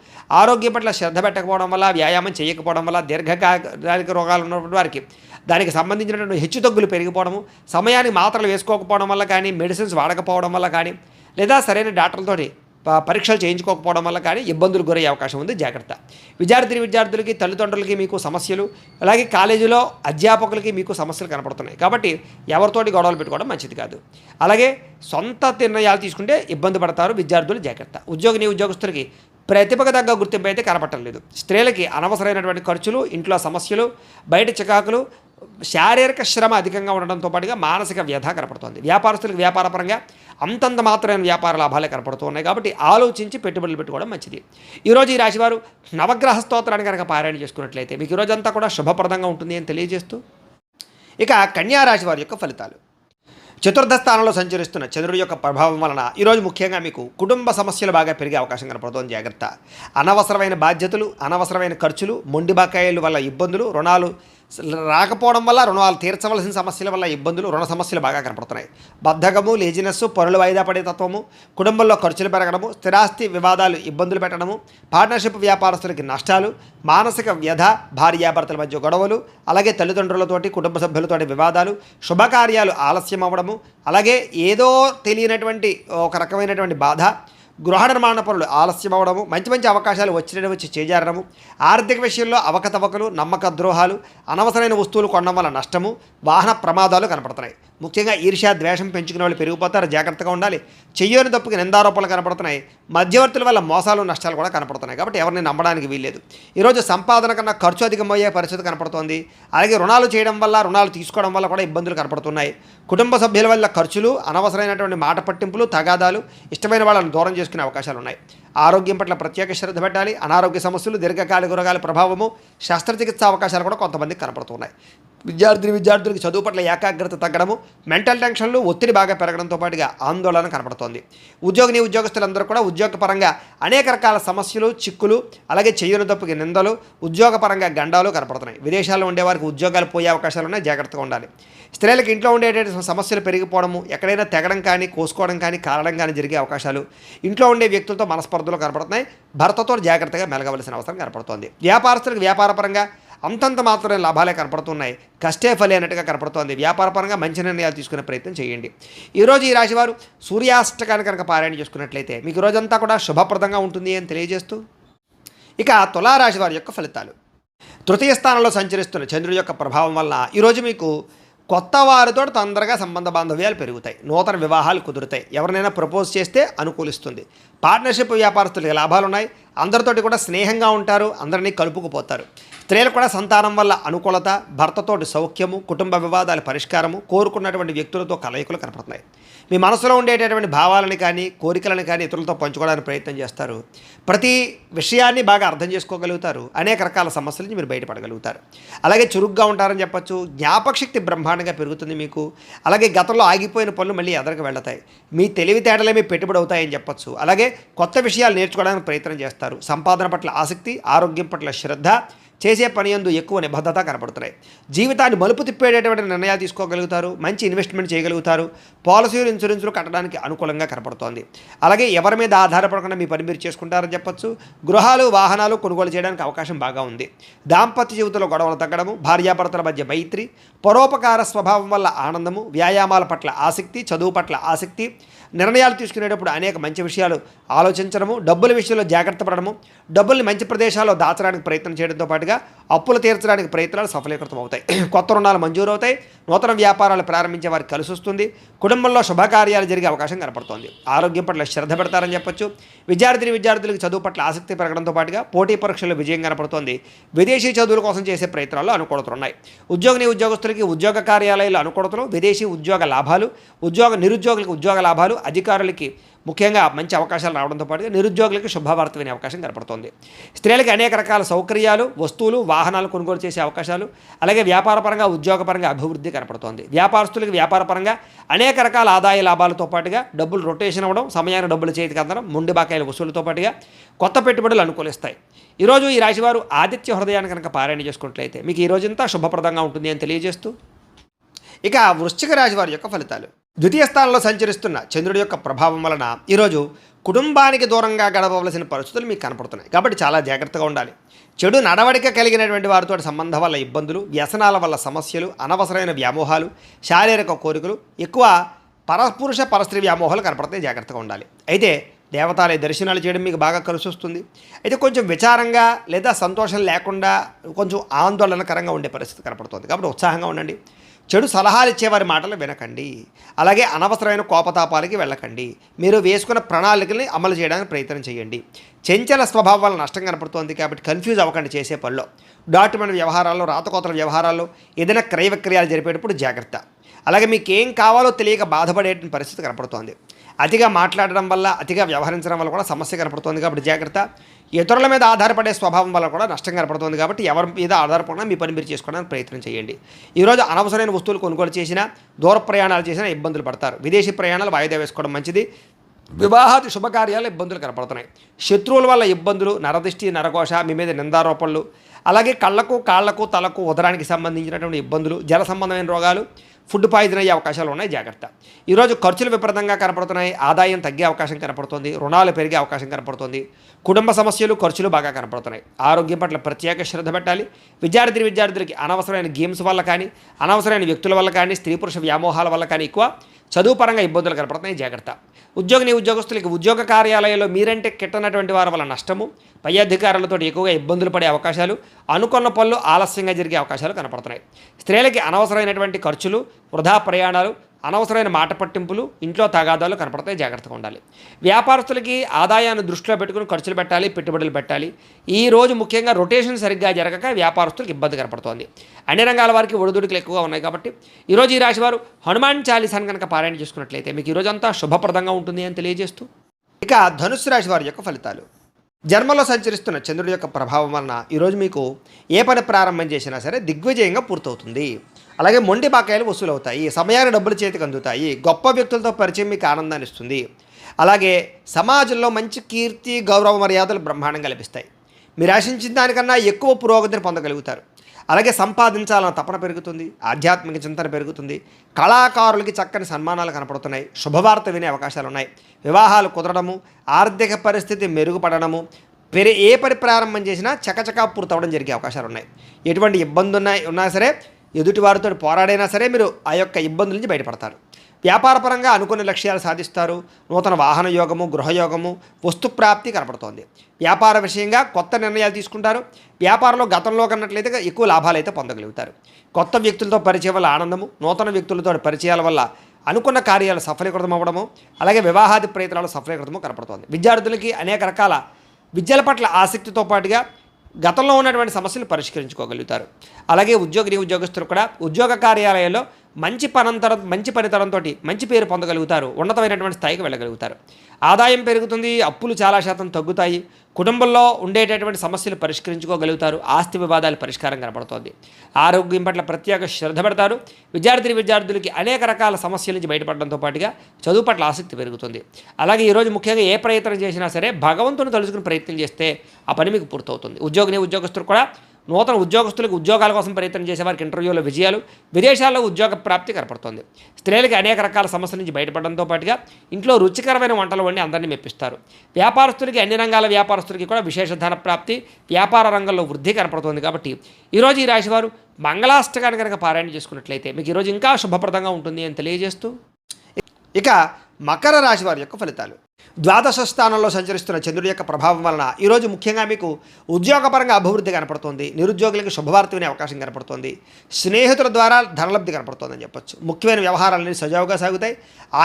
ఆరోగ్యం పట్ల శ్రద్ధ పెట్టకపోవడం వల్ల, వ్యాయామం చేయకపోవడం వల్ల, దీర్ఘకాలిక రోగాలు ఉన్నటువంటి వారికి దానికి సంబంధించినటువంటి హెచ్చుతగ్గులు పెరిగిపోవడము, సమయానికి మాత్రలు వేసుకోకపోవడం వల్ల కానీ, మెడిసిన్స్ వాడకపోవడం వల్ల కానీ, లేదా సరైన డాక్టర్లతోటి పరీక్షలు చేయించుకోకపోవడం వల్ల కానీ ఇబ్బందులు గురయ్యే అవకాశం ఉంది. జాగ్రత్త. విద్యార్థులకి, తల్లిదండ్రులకి మీకు సమస్యలు, అలాగే కాలేజీలో అధ్యాపకులకి మీకు సమస్యలు కనపడుతున్నాయి. కాబట్టి ఎవరితోటి గొడవలు పెట్టుకోవడం మంచిది కాదు. అలాగే సొంత నిర్ణయాలు తీసుకుంటే ఇబ్బంది పడతారు విద్యార్థులు. జాగ్రత్త. ఉద్యోగస్తులకి ప్రతిభకు తగ్గ గుర్తింపు అయితే కనపడలేదు. స్త్రీలకి అనవసరమైనటువంటి ఖర్చులు, ఇంట్లో సమస్యలు, బయట చికాకులు, శారీరక శ్రమ అధికంగా ఉండడంతో పాటుగా మానసిక వ్యధ కనపడుతుంది. వ్యాపారస్తులకు వ్యాపారపరంగా అంతంత మాత్రమైన వ్యాపార లాభాలే కనపడుతూ ఉన్నాయి. కాబట్టి ఆలోచించి పెట్టుబడులు పెట్టుకోవడం మంచిది. ఈరోజు ఈ రాశివారు నవగ్రహ స్తోత్రాన్ని కనుక పారాయణ చేసుకున్నట్లయితే మీకు ఈరోజంతా కూడా శుభప్రదంగా ఉంటుంది అని తెలియజేస్తూ, ఇక కన్యా రాశి వారి యొక్క ఫలితాలు. చతుర్థ స్థానంలో సంచరిస్తున్న చంద్రుడి యొక్క ప్రభావం వలన ఈరోజు ముఖ్యంగా మీకు కుటుంబ సమస్యలు బాగా పెరిగే అవకాశం కనపడుతుంది. జాగ్రత్త. అనవసరమైన బాధ్యతలు, అనవసరమైన ఖర్చులు, మొండి బకాయిల వల్ల ఇబ్బందులు, రుణాలు రాకపోవడం వల్ల, రుణాలు తీర్చవలసిన సమస్యల వల్ల ఇబ్బందులు, రుణ సమస్యలు బాగా కనపడుతున్నాయి. బద్ధకము, లేజినెస్, పనులు వాయిదా పడే తత్వము, కుటుంబంలో ఖర్చులు పెరగడము, స్థిరాస్తి వివాదాలు ఇబ్బందులు పెట్టడము, పార్ట్నర్షిప్ వ్యాపారస్తులకి నష్టాలు, మానసిక వ్యధ, భార్యాభర్తల మధ్య గొడవలు, అలాగే తల్లిదండ్రులతోటి, కుటుంబ సభ్యులతోటి వివాదాలు, శుభకార్యాలు ఆలస్యం అవ్వడము, అలాగే ఏదో తెలియనటువంటి ఒక రకమైనటువంటి బాధ, గృహ నిర్మాణ పనులు ఆలస్యం అవ్వడము, మంచి అవకాశాలు వచ్చి చేజారడము, ఆర్థిక విషయంలో అవకతవకలు, నమ్మక ద్రోహాలు, అనవసరమైన వస్తువులు కొనడం వల్ల నష్టము, వాహన ప్రమాదాలు కనపడుతున్నాయి. ముఖ్యంగా ఈర్ష్య, ద్వేషం పెంచుకునే వాళ్ళు పెరిగిపోతారు. జాగ్రత్తగా ఉండాలి. చెయ్యని తప్పుకి నిందారోపణలు కనపడుతున్నాయి. మధ్యవర్తుల వల్ల మోసాలు, నష్టాలు కూడా కనపడుతున్నాయి. కాబట్టి ఎవరిని నమ్మడానికి వీల్లేదు. ఈరోజు సంపాదన కన్నా ఖర్చు అధికమయ్యే పరిస్థితి కనపడుతోంది. అలాగే రుణాలు చేయడం వల్ల, రుణాలు తీసుకోవడం వల్ల కూడా ఇబ్బందులు కనపడుతున్నాయి. కుటుంబ సభ్యుల వల్ల ఖర్చులు, అనవసరమైనటువంటి మాట పట్టింపులు, తగాదాలు, ఇష్టమైన వాళ్ళని దూరం చేసుకునే అవకాశాలు ఉన్నాయి. ఆరోగ్యం పట్ల ప్రత్యేక శ్రద్ధ పెట్టాలి. అనారోగ్య సమస్యలు, దీర్ఘకాలిక రోగాల ప్రభావము, శస్త్రచికిత్స అవకాశాలు కూడా కొంతమందికి కనపడుతున్నాయి. విద్యార్థులకి చదువు పట్ల ఏకాగ్రత తగ్గడము, మెంటల్ టెన్షన్లు, ఒత్తిడి బాగా పెరగడంతో పాటుగా ఆందోళన కనపడుతోంది. ఉద్యోగస్తులందరూ కూడా ఉద్యోగపరంగా అనేక రకాల సమస్యలు, చిక్కులు, అలాగే చెయ్యని తప్పుకి నిందలు, ఉద్యోగపరంగా గండాలు కనపడుతున్నాయి. విదేశాల్లో ఉండేవారికి ఉద్యోగాలు పోయే అవకాశాలు ఉన్నాయి. జాగ్రత్తగా ఉండాలి. స్త్రీలకు ఇంట్లో ఉండేటువంటి సమస్యలు పెరిగిపోవడము, ఎక్కడైనా తెగడం కానీ, కోసుకోవడం కానీ, కారడం కానీ జరిగే అవకాశాలు, ఇంట్లో ఉండే వ్యక్తులతో మనస్పర్ధలు కనపడుతున్నాయి. భర్తతో జాగ్రత్తగా మెలగవలసిన అవసరం కనపడుతోంది. వ్యాపారస్తులకు వ్యాపారపరంగా అంతంత మాత్రమే లాభాలే కనపడుతున్నాయి. కష్టే ఫలి అన్నట్టుగా కనపడుతోంది. వ్యాపారపరంగా మంచి నిర్ణయాలు తీసుకునే ప్రయత్నం చేయండి. ఈరోజు ఈ రాశివారు సూర్యాష్టకాన్ని కనుక పారాయణ చేసుకున్నట్లయితే మీకు రోజంతా కూడా శుభప్రదంగా ఉంటుంది అని తెలియజేస్తూ, ఇక తులారాశి వారి యొక్క ఫలితాలు. తృతీయ స్థానంలో సంచరిస్తున్న చంద్రుడి యొక్క ప్రభావం వలన ఈరోజు మీకు కొత్త వారితో తొందరగా సంబంధ బాంధవ్యాలు పెరుగుతాయి. నూతన వివాహాలు కుదురుతాయి. ఎవరినైనా ప్రపోజ్ చేస్తే అనుకూలిస్తుంది. పార్ట్నర్షిప్ వ్యాపారస్తులకి లాభాలు ఉన్నాయి. అందరితోటి కూడా స్నేహంగా ఉంటారు. అందరినీ కలుపుకుపోతారు. స్త్రీలకు కూడా సంతానం వల్ల అనుకూలత, భర్తతోటి సౌఖ్యము, కుటుంబ వివాదాల పరిష్కారము, కోరుకున్నటువంటి వ్యక్తులతో కలయికలు కనపడుతున్నాయి. మీ మనసులో ఉండేటటువంటి భావాలను కానీ కోరికలను కానీ ఇతరులతో పంచుకోవడానికి ప్రయత్నం చేస్తారు. ప్రతి విషయాన్ని బాగా అర్థం చేసుకోగలుగుతారు. అనేక రకాల సమస్యల నుంచి మీరు బయటపడగలుగుతారు. అలాగే చురుగ్గా ఉంటారని చెప్పచ్చు. జ్ఞాపకశక్తి బ్రహ్మాండంగా పెరుగుతుంది మీకు. అలాగే గతంలో ఆగిపోయిన పనులు మళ్ళీ ఎదరికి వెళ్తాయి. మీ తెలివితేటలే మీ పెట్టుబడి అవుతాయని చెప్పచ్చు. అలాగే కొత్త విషయాలు నేర్చుకోవడానికి ప్రయత్నం చేస్తారు. సంపాదన పట్ల ఆసక్తి, ఆరోగ్యం పట్ల శ్రద్ధ, చేసే పని యందు ఎక్కువ నిబద్ధత కనపడుతున్నాయి. జీవితాన్ని మలుపు తిప్పేటటువంటి నిర్ణయాలు తీసుకోగలుగుతారు. మంచి ఇన్వెస్ట్మెంట్ చేయగలుగుతారు. పాలసీలు, ఇన్సూరెన్స్లు కట్టడానికి అనుకూలంగా కనపడుతోంది. అలాగే ఎవరి మీద ఆధారపడకుండా మీ పని మీరు చేసుకుంటారని చెప్పచ్చు. గృహాలు, వాహనాలు కొనుగోలు చేయడానికి అవకాశం బాగా ఉంది. దాంపత్య జీవితంలో గొడవలు తగ్గడము, భార్యాభర్తల మధ్య మైత్రి, పరోపకార స్వభావం వల్ల ఆనందము, వ్యాయామాల పట్ల ఆసక్తి, చదువు పట్ల ఆసక్తి, నిర్ణయాలు తీసుకునేటప్పుడు అనేక మంచి విషయాలు ఆలోచించడము, డబ్బుల విషయంలో జాగ్రత్త పడడము, డబ్బుల్ని మంచి ప్రదేశాల్లో దాచడానికి ప్రయత్నం చేయడంతో పాటుగా అప్పులు తీర్చడానికి ప్రయత్నాలు సఫలీకృతం అవుతాయి. కొత్త రుణాలు మంజూరు అవుతాయి. నూతన వ్యాపారాలు ప్రారంభించే వారికి కలిసి వస్తుంది. కుటుంబంలో శుభకార్యాలు జరిగే అవకాశం కనపడుతోంది. ఆరోగ్యం పట్ల శ్రద్ధ పెడతారని చెప్పొచ్చు. విద్యార్థులకు చదువు పట్ల ఆసక్తి పెరగడంతో పాటుగా పోటీ పరీక్షల్లో విజయం కనపడుతోంది. విదేశీ చదువుల కోసం చేసే ప్రయత్నాల్లో అనుకూలతలు ఉన్నాయి. ఉద్యోగస్తులకి ఉద్యోగ కార్యాలయాల్లో అనుకూలతలు, విదేశీ ఉద్యోగ లాభాలు, నిరుద్యోగులకు ఉద్యోగ లాభాలు, అధికారులకి ముఖ్యంగా మంచి అవకాశాలు రావడంతో పాటుగా నిరుద్యోగులకు శుభవార్త వినే అవకాశం కనపడుతోంది. స్త్రీలకు అనేక రకాల సౌకర్యాలు, వస్తువులు, వాహనాలు కొనుగోలు చేసే అవకాశాలు, అలాగే వ్యాపారపరంగా, ఉద్యోగపరంగా అభివృద్ధి కనపడుతోంది. వ్యాపారస్తులకు వ్యాపారపరంగా అనేక రకాల ఆదాయ లాభాలతో పాటుగా డబ్బులు రొటేషన్ అవ్వడం, సమయానికి డబ్బులు చేతికి అందడం, మొండి బాకాయల వసూలుతో పాటుగా కొత్త పెట్టుబడులు అనుకూలిస్తాయి. ఈరోజు ఈ రాశివారు ఆదిత్య హృదయాన్ని కనుక పారాయణ చేసుకున్నట్లయితే మీకు ఈ రోజంతా శుభప్రదంగా ఉంటుంది అని తెలియజేస్తూ, ఇక వృశ్చిక రాశి వారి యొక్క ఫలితాలు. ద్వితీయ స్థానంలో సంచరిస్తున్న చంద్రుడి యొక్క ప్రభావం వలన ఈరోజు కుటుంబానికి దూరంగా గడపవలసిన పరిస్థితులు మీకు కనపడుతున్నాయి. కాబట్టి చాలా జాగ్రత్తగా ఉండాలి. చెడు నడవడిక కలిగినటువంటి వారితో సంబంధం వల్ల ఇబ్బందులు, వ్యసనాల వల్ల సమస్యలు, అనవసరమైన వ్యామోహాలు, శారీరక కోరికలు, ఎక్కువ పరపురుష పరస్త్రీ వ్యామోహాలు కనపడతాయి. జాగ్రత్తగా ఉండాలి. అయితే దేవతాలయ దర్శనాలు చేయడం మీకు బాగా కలిసి వస్తుంది. అయితే కొంచెం విచారంగా లేదా సంతోషం లేకుండా కొంచెం ఆందోళనకరంగా ఉండే పరిస్థితి కనపడుతుంది. కాబట్టి ఉత్సాహంగా ఉండండి. చెడు సలహాలు ఇచ్చేవారి మాటలు వినకండి. అలాగే అనవసరమైన కోపతాపాలకి వెళ్ళకండి. మీరు వేసుకున్న ప్రణాళికల్ని అమలు చేయడానికి ప్రయత్నం చేయండి. చెంచల స్వభావం వల్ల నష్టం కనపడుతోంది. కాబట్టి కన్ఫ్యూజ్ అవ్వకండి చేసే పనిలో. డాక్యుమెంట్ వ్యవహారాల్లో, రాతకోతల వ్యవహారాల్లో, ఏదైనా క్రయ విక్రయాలు జరిపేటప్పుడు జాగ్రత్త. అలాగే మీకు ఏం కావాలో తెలియక బాధపడే పరిస్థితి కనపడుతోంది. అతిగా మాట్లాడడం వల్ల, అతిగా వ్యవహరించడం వల్ల కూడా సమస్య కనపడుతోంది. కాబట్టి జాగ్రత్త. ఇతరుల మీద ఆధారపడే స్వభావం వల్ల కూడా నష్టం కనపడుతుంది. కాబట్టి ఎవరి మీద ఆధారపడినా మీ పని మీరు చేసుకోవడానికి ప్రయత్నం చేయండి. ఈరోజు అనవసరమైన వస్తువులు కొనుగోలు చేసినా, దూర ప్రయాణాలు చేసినా ఇబ్బందులు పడతారు. విదేశీ ప్రయాణాలు వాయిదా వేసుకోవడం మంచిది. వివాహాది శుభకార్యాలు ఇబ్బందులు కనపడుతున్నాయి. శత్రువుల వల్ల ఇబ్బందులు, నరదిష్టి, నరఘోష, మీ మీద నిందారోపణలు, అలాగే కళ్ళకు, కాళ్లకు, తలకు, ఉదరానికి సంబంధించినటువంటి ఇబ్బందులు, జల సంబంధమైన రోగాలు, ఫుడ్ పాయిజన్ అయ్యే అవకాశాలు ఉన్నాయి. జాగ్రత్త. ఈరోజు ఖర్చులు విపరీతంగా కనపడుతున్నాయి. ఆదాయం తగ్గే అవకాశం కనపడుతుంది. రుణాలు పెరిగే అవకాశం కనపడుతుంది. కుటుంబ సమస్యలు, ఖర్చులు బాగా కనపడుతున్నాయి. ఆరోగ్యం పట్ల ప్రత్యేక శ్రద్ధ పెట్టాలి. విద్యార్థులకి అనవసరమైన గేమ్స్ వల్ల కానీ, అనవసరమైన వ్యక్తుల వల్ల కానీ, స్త్రీ పురుష వ్యామోహాల వల్ల కానీ ఎక్కువ చదువు పరంగా ఇబ్బందులు కనపడుతున్నాయి. జాగ్రత్త. ఉద్యోగస్తులకి ఉద్యోగ కార్యాలయాల్లో మీరంటే కిట్టనటువంటి వారి వల్ల నష్టము, పై అధికారులతో ఎక్కువగా ఇబ్బందులు పడే అవకాశాలు, అనుకున్న పనులు ఆలస్యంగా జరిగే అవకాశాలు కనపడుతున్నాయి. స్త్రీలకి అనవసరమైనటువంటి ఖర్చులు, వృధా ప్రయాణాలు, అనవసరమైన మాట పట్టింపులు, ఇంట్లో తగాదాలు కనపడతాయి. జాగ్రత్తగా ఉండాలి. వ్యాపారస్తులకి ఆదాయాన్ని దృష్టిలో పెట్టుకుని ఖర్చులు పెట్టాలి, పెట్టుబడులు పెట్టాలి. ఈ రోజు ముఖ్యంగా రొటేషన్ సరిగ్గా జరగక వ్యాపారస్తులకు ఇబ్బంది కనపడుతోంది. అన్ని రంగాల వారికి ఒడిదుడుకులు ఎక్కువగా ఉన్నాయి. కాబట్టి ఈరోజు ఈ రాశి వారు హనుమాన్ చాలీసాను కనుక పారాయణ చేసుకున్నట్లయితే మీకు ఈరోజంతా శుభప్రదంగా ఉంటుంది అని తెలియజేస్తూ, ఇక ధనుస్సు రాశి వారి యొక్క ఫలితాలు. జన్మలో సంచరిస్తున్న చంద్రుడి యొక్క ప్రభావం వలన ఈరోజు మీకు ఏ పని ప్రారంభం చేసినా సరే దిగ్విజయంగా పూర్తవుతుంది. అలాగే మొండి బాకాయలు వసూలు అవుతాయి. సమయానికి డబ్బులు చేతికి అందుతాయి. గొప్ప వ్యక్తులతో పరిచయం మీకు ఆనందాన్ని ఇస్తుంది. అలాగే సమాజంలో మంచి కీర్తి, గౌరవ మర్యాదలు బ్రహ్మాండంగా లభిస్తాయి. మీరు ఆశించిన దానికన్నా ఎక్కువ పురోగతిని పొందగలుగుతారు. అలాగే సంపాదించాలన్న తపన పెరుగుతుంది. ఆధ్యాత్మిక చింతన పెరుగుతుంది. కళాకారులకి చక్కని సన్మానాలు కనపడుతున్నాయి. శుభవార్త వినే అవకాశాలు ఉన్నాయి. వివాహాలు కుదరడము, ఆర్థిక పరిస్థితి మెరుగుపడడము, ఏ పని ప్రారంభం చేసినా చకచకా పూర్తవడం జరిగే అవకాశాలు ఉన్నాయి. ఎటువంటి ఇబ్బంది ఉన్నా సరే, ఎదుటివారితో పోరాడైనా సరే మీరు ఆ యొక్క ఇబ్బందుల నుంచి బయటపడతారు. వ్యాపారపరంగా అనుకున్న లక్ష్యాలు సాధిస్తారు. నూతన వాహన యోగము, గృహయోగము, వస్తుప్రాప్తి కనపడుతోంది. వ్యాపార విషయంగా కొత్త నిర్ణయాలు తీసుకుంటారు. వ్యాపారంలో గతంలో కన్నట్లయితే ఎక్కువ లాభాలు అయితే పొందగలుగుతారు. కొత్త వ్యక్తులతో పరిచయం వల్ల ఆనందము, నూతన వ్యక్తులతో పరిచయాల వల్ల అనుకున్న కార్యాలు సఫలీకృతం అవ్వడము, అలాగే వివాహాది ప్రయత్నాలు సఫలీకృతము కనపడుతోంది. విద్యార్థులకి అనేక రకాల విద్యల పట్ల ఆసక్తితో పాటుగా గతంలో ఉన్నటువంటి సమస్యలు పరిష్కరించుకోగలుగుతారు. అలాగే ఉద్యోగస్తులు కూడా ఉద్యోగ కార్యాలయాల్లో మంచి పనితనంతో మంచి పేరు పొందగలుగుతారు, ఉన్నతమైనటువంటి స్థాయికి వెళ్ళగలుగుతారు. ఆదాయం పెరుగుతుంది, అప్పులు చాలా శాతం తగ్గుతాయి, కుటుంబంలో ఉండేటటువంటి సమస్యలు పరిష్కరించుకోగలుగుతారు, ఆస్తి వివాదాలు పరిష్కారం కనపడుతోంది. ఆరోగ్యం పట్ల ప్రత్యేక శ్రద్ధ పెడతారు. విద్యార్థులకి అనేక రకాల సమస్యల నుంచి బయటపడడంతో పాటుగా చదువు పట్ల ఆసక్తి పెరుగుతుంది. అలాగే ఈరోజు ముఖ్యంగా ఏ ప్రయత్నం చేసినా సరే భగవంతుని తలుచుకుని ప్రయత్నం చేస్తే ఆ పని మీకు పూర్తవుతుంది. ఉద్యోగస్తులు కూడా నూతన ఉద్యోగస్తులకు ఉద్యోగాల కోసం ప్రయత్నం చేసేవారికి ఇంటర్వ్యూలో విజయాలు, విదేశాల్లో ఉద్యోగ ప్రాప్తి కనపడుతోంది. స్త్రీలకి అనేక రకాల సమస్యల నుంచి బయటపడడంతో పాటుగా ఇంట్లో రుచికరమైన వంటలు వండి అందరినీ మెప్పిస్తారు. వ్యాపారస్తులకి అన్ని రంగాల వ్యాపారస్తులకి కూడా విశేష ధన ప్రాప్తి, వ్యాపార రంగంలో వృద్ధి కనపడుతోంది. కాబట్టి ఈరోజు ఈ రాశివారు మంగళాష్టకాన్ని కనుక పారాయణ చేసుకున్నట్లయితే మీకు ఈరోజు ఇంకా శుభప్రదంగా ఉంటుంది అని తెలియజేస్తూ, ఇక మకర రాశి వారి యొక్క ఫలితాలు. ద్వాదశ స్థానంలో సంచరిస్తున్న చంద్రుడి యొక్క ప్రభావం వలన ఈరోజు ముఖ్యంగా మీకు ఉద్యోగపరంగా అభివృద్ధి కనపడుతుంది. నిరుద్యోగులకు శుభవార్త వినే అవకాశం కనపడుతుంది. స్నేహితుల ద్వారా ధనలబ్ధి కనపడుతుందని చెప్పొచ్చు. ముఖ్యమైన వ్యవహారాలన్నీ సజావుగా సాగుతాయి.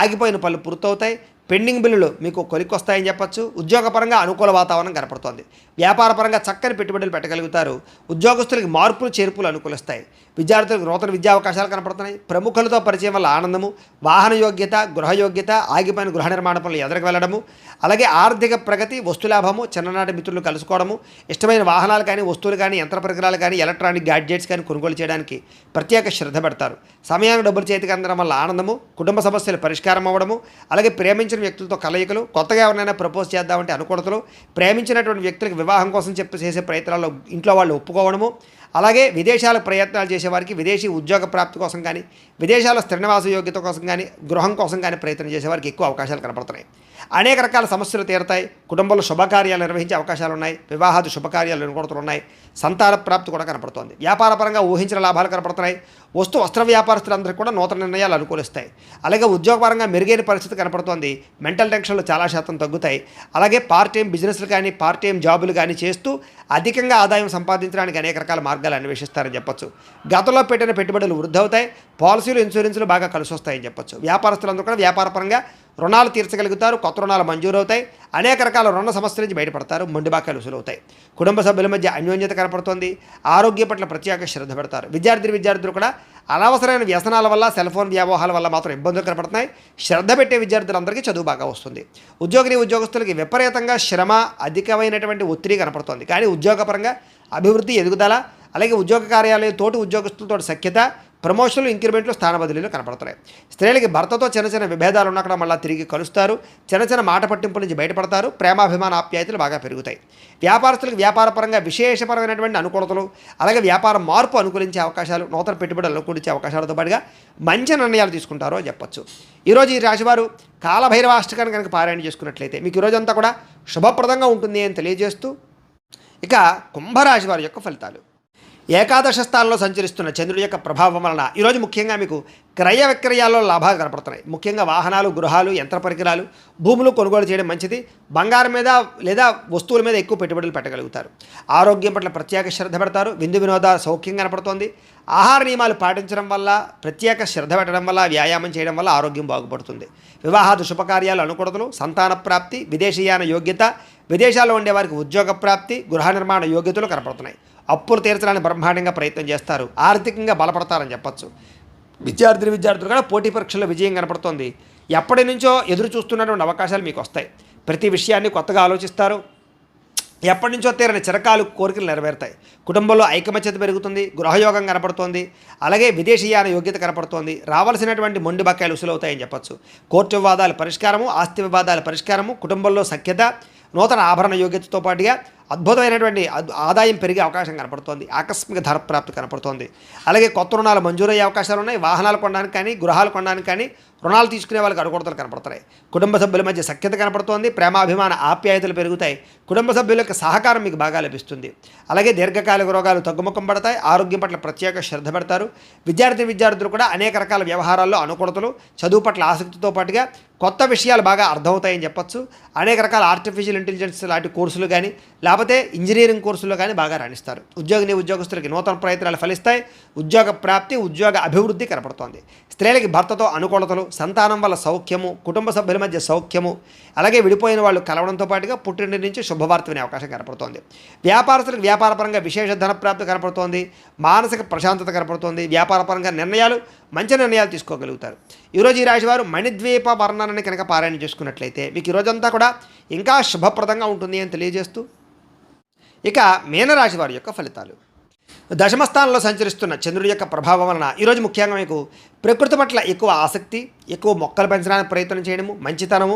ఆగిపోయిన పనులు పూర్తవుతాయి. పెండింగ్ బిల్లులు మీకు కొలిక్కొస్తాయని చెప్పొచ్చు. ఉద్యోగపరంగా అనుకూల వాతావరణం కనపడుతోంది. వ్యాపారపరంగా చక్కని పెట్టుబడులు పెట్టగలుగుతారు. ఉద్యోగస్తులకి మార్పులు చేర్పులు అనుకూలిస్తాయి. విద్యార్థులకు నూతన విద్యా అవకాశాలు కనపడుతున్నాయి. ప్రముఖులతో పరిచయం వల్ల ఆనందము, వాహన యోగ్యత, గృహ యోగ్యత, ఆగిపోయిన గృహ నిర్మాణ పనులు ఎదరికి వెళ్ళడము, అలాగే ఆర్థిక ప్రగతి, వస్తులాభము, చిన్ననాటి మిత్రులు కలుసుకోవడము, ఇష్టమైన వాహనాలు కానీ, వస్తువులు కానీ, యంత్ర పరికరాలు కానీ, ఎలక్ట్రానిక్ గ్యాడ్జెట్స్ కానీ కొనుగోలు చేయడానికి ప్రత్యేక శ్రద్ధ పెడతారు. సమయానికి డబ్బులు చేతికి అందడం వల్ల ఆనందము, కుటుంబ సమస్యలు పరిష్కారం అవ్వడము, అలాగే ప్రేమించిన వ్యక్తులతో కలయికలు, కొత్తగా ఎవరైనా ప్రపోజ్ చేద్దామంటే అనుకూలతలు, ప్రేమించినటువంటి వ్యక్తులకు వివాహం కోసం చేసే ప్రయత్నాల్లో ఇంట్లో వాళ్ళు ఒప్పుకోవడము, అలాగే విదేశాల ప్రయత్నాలు చేసేవారికి విదేశీ ఉద్యోగ ప్రాప్తి కోసం కానీ, విదేశాల స్థిర నివాస యోగ్యత కోసం కానీ, గృహం కోసం కానీ ప్రయత్నం చేసేవారికి ఎక్కువ అవకాశాలు కనపడుతున్నాయి. అనేక రకాల సమస్యలు తీరతాయి. కుటుంబంలో శుభకార్యాలు నిర్వహించే అవకాశాలు ఉన్నాయి. వివాహాది శుభకార్యాలు అనుకూలతలు ఉన్నాయి. సంతాన ప్రాప్తి కూడా కనపడుతోంది. వ్యాపారపరంగా ఊహించిన లాభాలు కనపడుతున్నాయి. వస్త్ర వ్యాపారస్తులందరికీ కూడా నూతన నిర్ణయాలు అనుకూలిస్తాయి. అలాగే ఉద్యోగపరంగా మెరుగైన పరిస్థితి కనపడుతోంది. మెంటల్ టెన్షన్లు చాలా శాతం తగ్గుతాయి. అలాగే పార్ట్ టైం బిజినెస్లు కానీ, పార్ట్ టైం జాబులు కానీ చేస్తూ అధికంగా ఆదాయం సంపాదించడానికి అనేక రకాల మార్గాలు అన్వేషిస్తారని చెప్పొచ్చు. గతంలో పెట్టిన పెట్టుబడులు వృద్ధి అవుతాయి. పాలసీలు, ఇన్సూరెన్సులు బాగా కలిసి వస్తాయని చెప్పొచ్చు. వ్యాపారస్తులందరూ కూడా వ్యాపారపరంగా రుణాలు తీర్చగలుగుతారు. కొత్త రుణాలు మంజూరవుతాయి. అనేక రకాల రుణ సమస్యల నుంచి బయటపడతారు. మొండి బాకాలు వసూలవుతాయి. కుటుంబ సభ్యుల మధ్య అన్యోన్యత కనపడుతోంది. ఆరోగ్యం పట్ల ప్రత్యేక శ్రద్ధ పెడతారు. విద్యార్థులు కూడా అనవసరమైన వ్యసనాల వల్ల, సెల్ ఫోన్ వ్యామోహాల వల్ల మాత్రం ఇబ్బందులు కనపడుతున్నాయి. శ్రద్ధ పెట్టే విద్యార్థులందరికీ చదువు బాగా వస్తుంది. ఉద్యోగస్తులకి విపరీతంగా శ్రమ, అధికమైనటువంటి ఒత్తిడి కనపడుతోంది. కానీ ఉద్యోగపరంగా అభివృద్ధి, ఎదుగుదల, అలాగే ఉద్యోగ కార్యాలయం తోటి ఉద్యోగస్తులతో సఖ్యత, ప్రమోషన్లు, ఇంక్రిమెంట్లు, స్థాన బదిలీలు కనపడుతున్నాయి. స్త్రీలకి భర్తతో చిన్న విభేదాలు ఉన్నక్కడ మళ్ళీ తిరిగి కలుస్తారు. చిన్న మాట పట్టింపుల నుంచి బయటపడతారు. ప్రేమాభిమాన ఆప్యాయతలు బాగా పెరుగుతాయి. వ్యాపారస్తులకు వ్యాపారపరంగా విశేషపరమైనటువంటి అనుకూలతలు, అలాగే వ్యాపార మార్పు అనుకూలించే అవకాశాలు, నూతన పెట్టుబడులు అనుకూలించే అవకాశాలతో పాటుగా మంచి నిర్ణయాలు తీసుకుంటారో అని చెప్పొచ్చు. ఈరోజు ఈ రాశివారు కాలభైరవాష్టకాన్ని కనుక పారాయణ చేసుకున్నట్లయితే మీకు ఈరోజంతా కూడా శుభప్రదంగా ఉంటుంది అని తెలియజేస్తూ, ఇక కుంభరాశి వారి యొక్క ఫలితాలు. ఏకాదశ స్థానంలో సంచరిస్తున్న చంద్రుడి యొక్క ప్రభావం వలన ఈరోజు ముఖ్యంగా మీకు క్రయ విక్రయాల్లో లాభాలు కనపడుతున్నాయి. ముఖ్యంగా వాహనాలు, గృహాలు, యంత్ర పరికరాలు, భూములు కొనుగోలు చేయడం మంచిది. బంగారం మీద లేదా వస్తువుల మీద ఎక్కువ పెట్టుబడులు పెట్టగలుగుతారు. ఆరోగ్యం పట్ల ప్రత్యేక శ్రద్ధ పెడతారు. విందు వినోదాలు సౌఖ్యం కనపడుతోంది. ఆహార నియమాలు పాటించడం వల్ల, ప్రత్యేక శ్రద్ధ పెట్టడం వల్ల, వ్యాయామం చేయడం వల్ల ఆరోగ్యం బాగుపడుతుంది. వివాహాది శుభకార్యాలు అనుకూలతలు, సంతాన ప్రాప్తి, విదేశీయాన యోగ్యత, విదేశాల్లో ఉండే వారికి ఉద్యోగ ప్రాప్తి, గృహ నిర్మాణ యోగ్యతలు కనపడుతున్నాయి. అప్పులు తీర్చడానికి బ్రహ్మాండంగా ప్రయత్నం చేస్తారు. ఆర్థికంగా బలపడతారని చెప్పచ్చు. విద్యార్థులు కూడా పోటీ పరీక్షల్లో విజయం కనపడుతోంది. ఎప్పటి నుంచో ఎదురు చూస్తున్నటువంటి అవకాశాలు మీకు వస్తాయి. ప్రతి విషయాన్ని కొత్తగా ఆలోచిస్తారు. ఎప్పటి నుంచో తీరని చిరకాలు కోరికలు నెరవేరుతాయి. కుటుంబంలో ఐకమత్యత పెరుగుతుంది. గృహయోగం కనపడుతోంది. అలాగే విదేశీయాన యోగ్యత కనపడుతోంది. రావాల్సినటువంటి మొండి బకాయిలు వసూలవుతాయని చెప్పచ్చు. కోర్టు వివాదాల పరిష్కారము, ఆస్తి వివాదాల పరిష్కారము, కుటుంబంలో సఖ్యత, నూతన ఆభరణ యోగ్యతతో పాటుగా అద్భుతమైనటువంటి ఆదాయం పెరిగే అవకాశం కనపడుతోంది. ఆకస్మిక ధర ప్రాప్తి కనపడుతోంది. అలాగే కొత్త రుణాలు మంజూరయ్యే అవకాశాలు ఉన్నాయి. వాహనాలు కొనడానికి కానీ, గృహాలు కొనడానికి కానీ, రుణాలు తీసుకునే వాళ్ళకి అనుకూలతలు కనపడుతున్నాయి. కుటుంబ సభ్యుల మధ్య సఖ్యత కనపడుతోంది. ప్రేమాభిమాన ఆప్యాయతలు పెరుగుతాయి. కుటుంబ సభ్యుల యొక్క సహకారం మీకు బాగా లభిస్తుంది. అలాగే దీర్ఘకాలిక రోగాలు తగ్గుముఖం పడతాయి. ఆరోగ్యం పట్ల ప్రత్యేక శ్రద్ధ పెడతారు. విద్యార్థులు కూడా అనేక రకాల వ్యవహారాల్లో అనుకూలతలు, చదువు పట్ల ఆసక్తితో పాటుగా కొత్త విషయాలు బాగా అర్థమవుతాయని చెప్పచ్చు. అనేక రకాల ఆర్టిఫిషియల్ ఇంటెలిజెన్స్ లాంటి కోర్సులు కానీ, లేకపోతే ఇంజనీరింగ్ కోర్సుల్లో కానీ బాగా రాణిస్తారు. ఉద్యోగస్తులకి నూతన ప్రయత్నాలు ఫలిస్తాయి. ఉద్యోగ ప్రాప్తి, ఉద్యోగ అభివృద్ధి కనపడుతోంది. స్త్రీలకి భర్తతో అనుకూలతలు, సంతానం వల్ల సౌఖ్యము, కుటుంబ సభ్యుల మధ్య సౌఖ్యము, అలాగే విడిపోయిన వాళ్ళు కలవడంతో పాటుగా పుట్టింటి నుంచి శుభవార్త వినే అవకాశం కనపడుతోంది. వ్యాపారస్తులకు వ్యాపారపరంగా విశేష ధనప్రాప్తి కనపడుతోంది, మానసిక ప్రశాంతత కనపడుతోంది, వ్యాపారపరంగా మంచి నిర్ణయాలు తీసుకోగలుగుతారు. ఈరోజు ఈ రాశివారు మణిద్వీప వర్ణనని కనుక పారాయణ చేసుకున్నట్లయితే మీకు ఈరోజంతా కూడా ఇంకా శుభప్రదంగా ఉంటుంది అని తెలియజేస్తూ, ఇక మీనరాశి వారి యొక్క ఫలితాలు. దశమస్థానంలో సంచరిస్తున్న చంద్రుడి యొక్క ప్రభావం వలన ఈరోజు ముఖ్యంగా మీకు ప్రకృతి పట్ల ఎక్కువ ఆసక్తి, ఎక్కువ మొక్కలు పెంచడానికి ప్రయత్నం చేయడము, మంచితనము,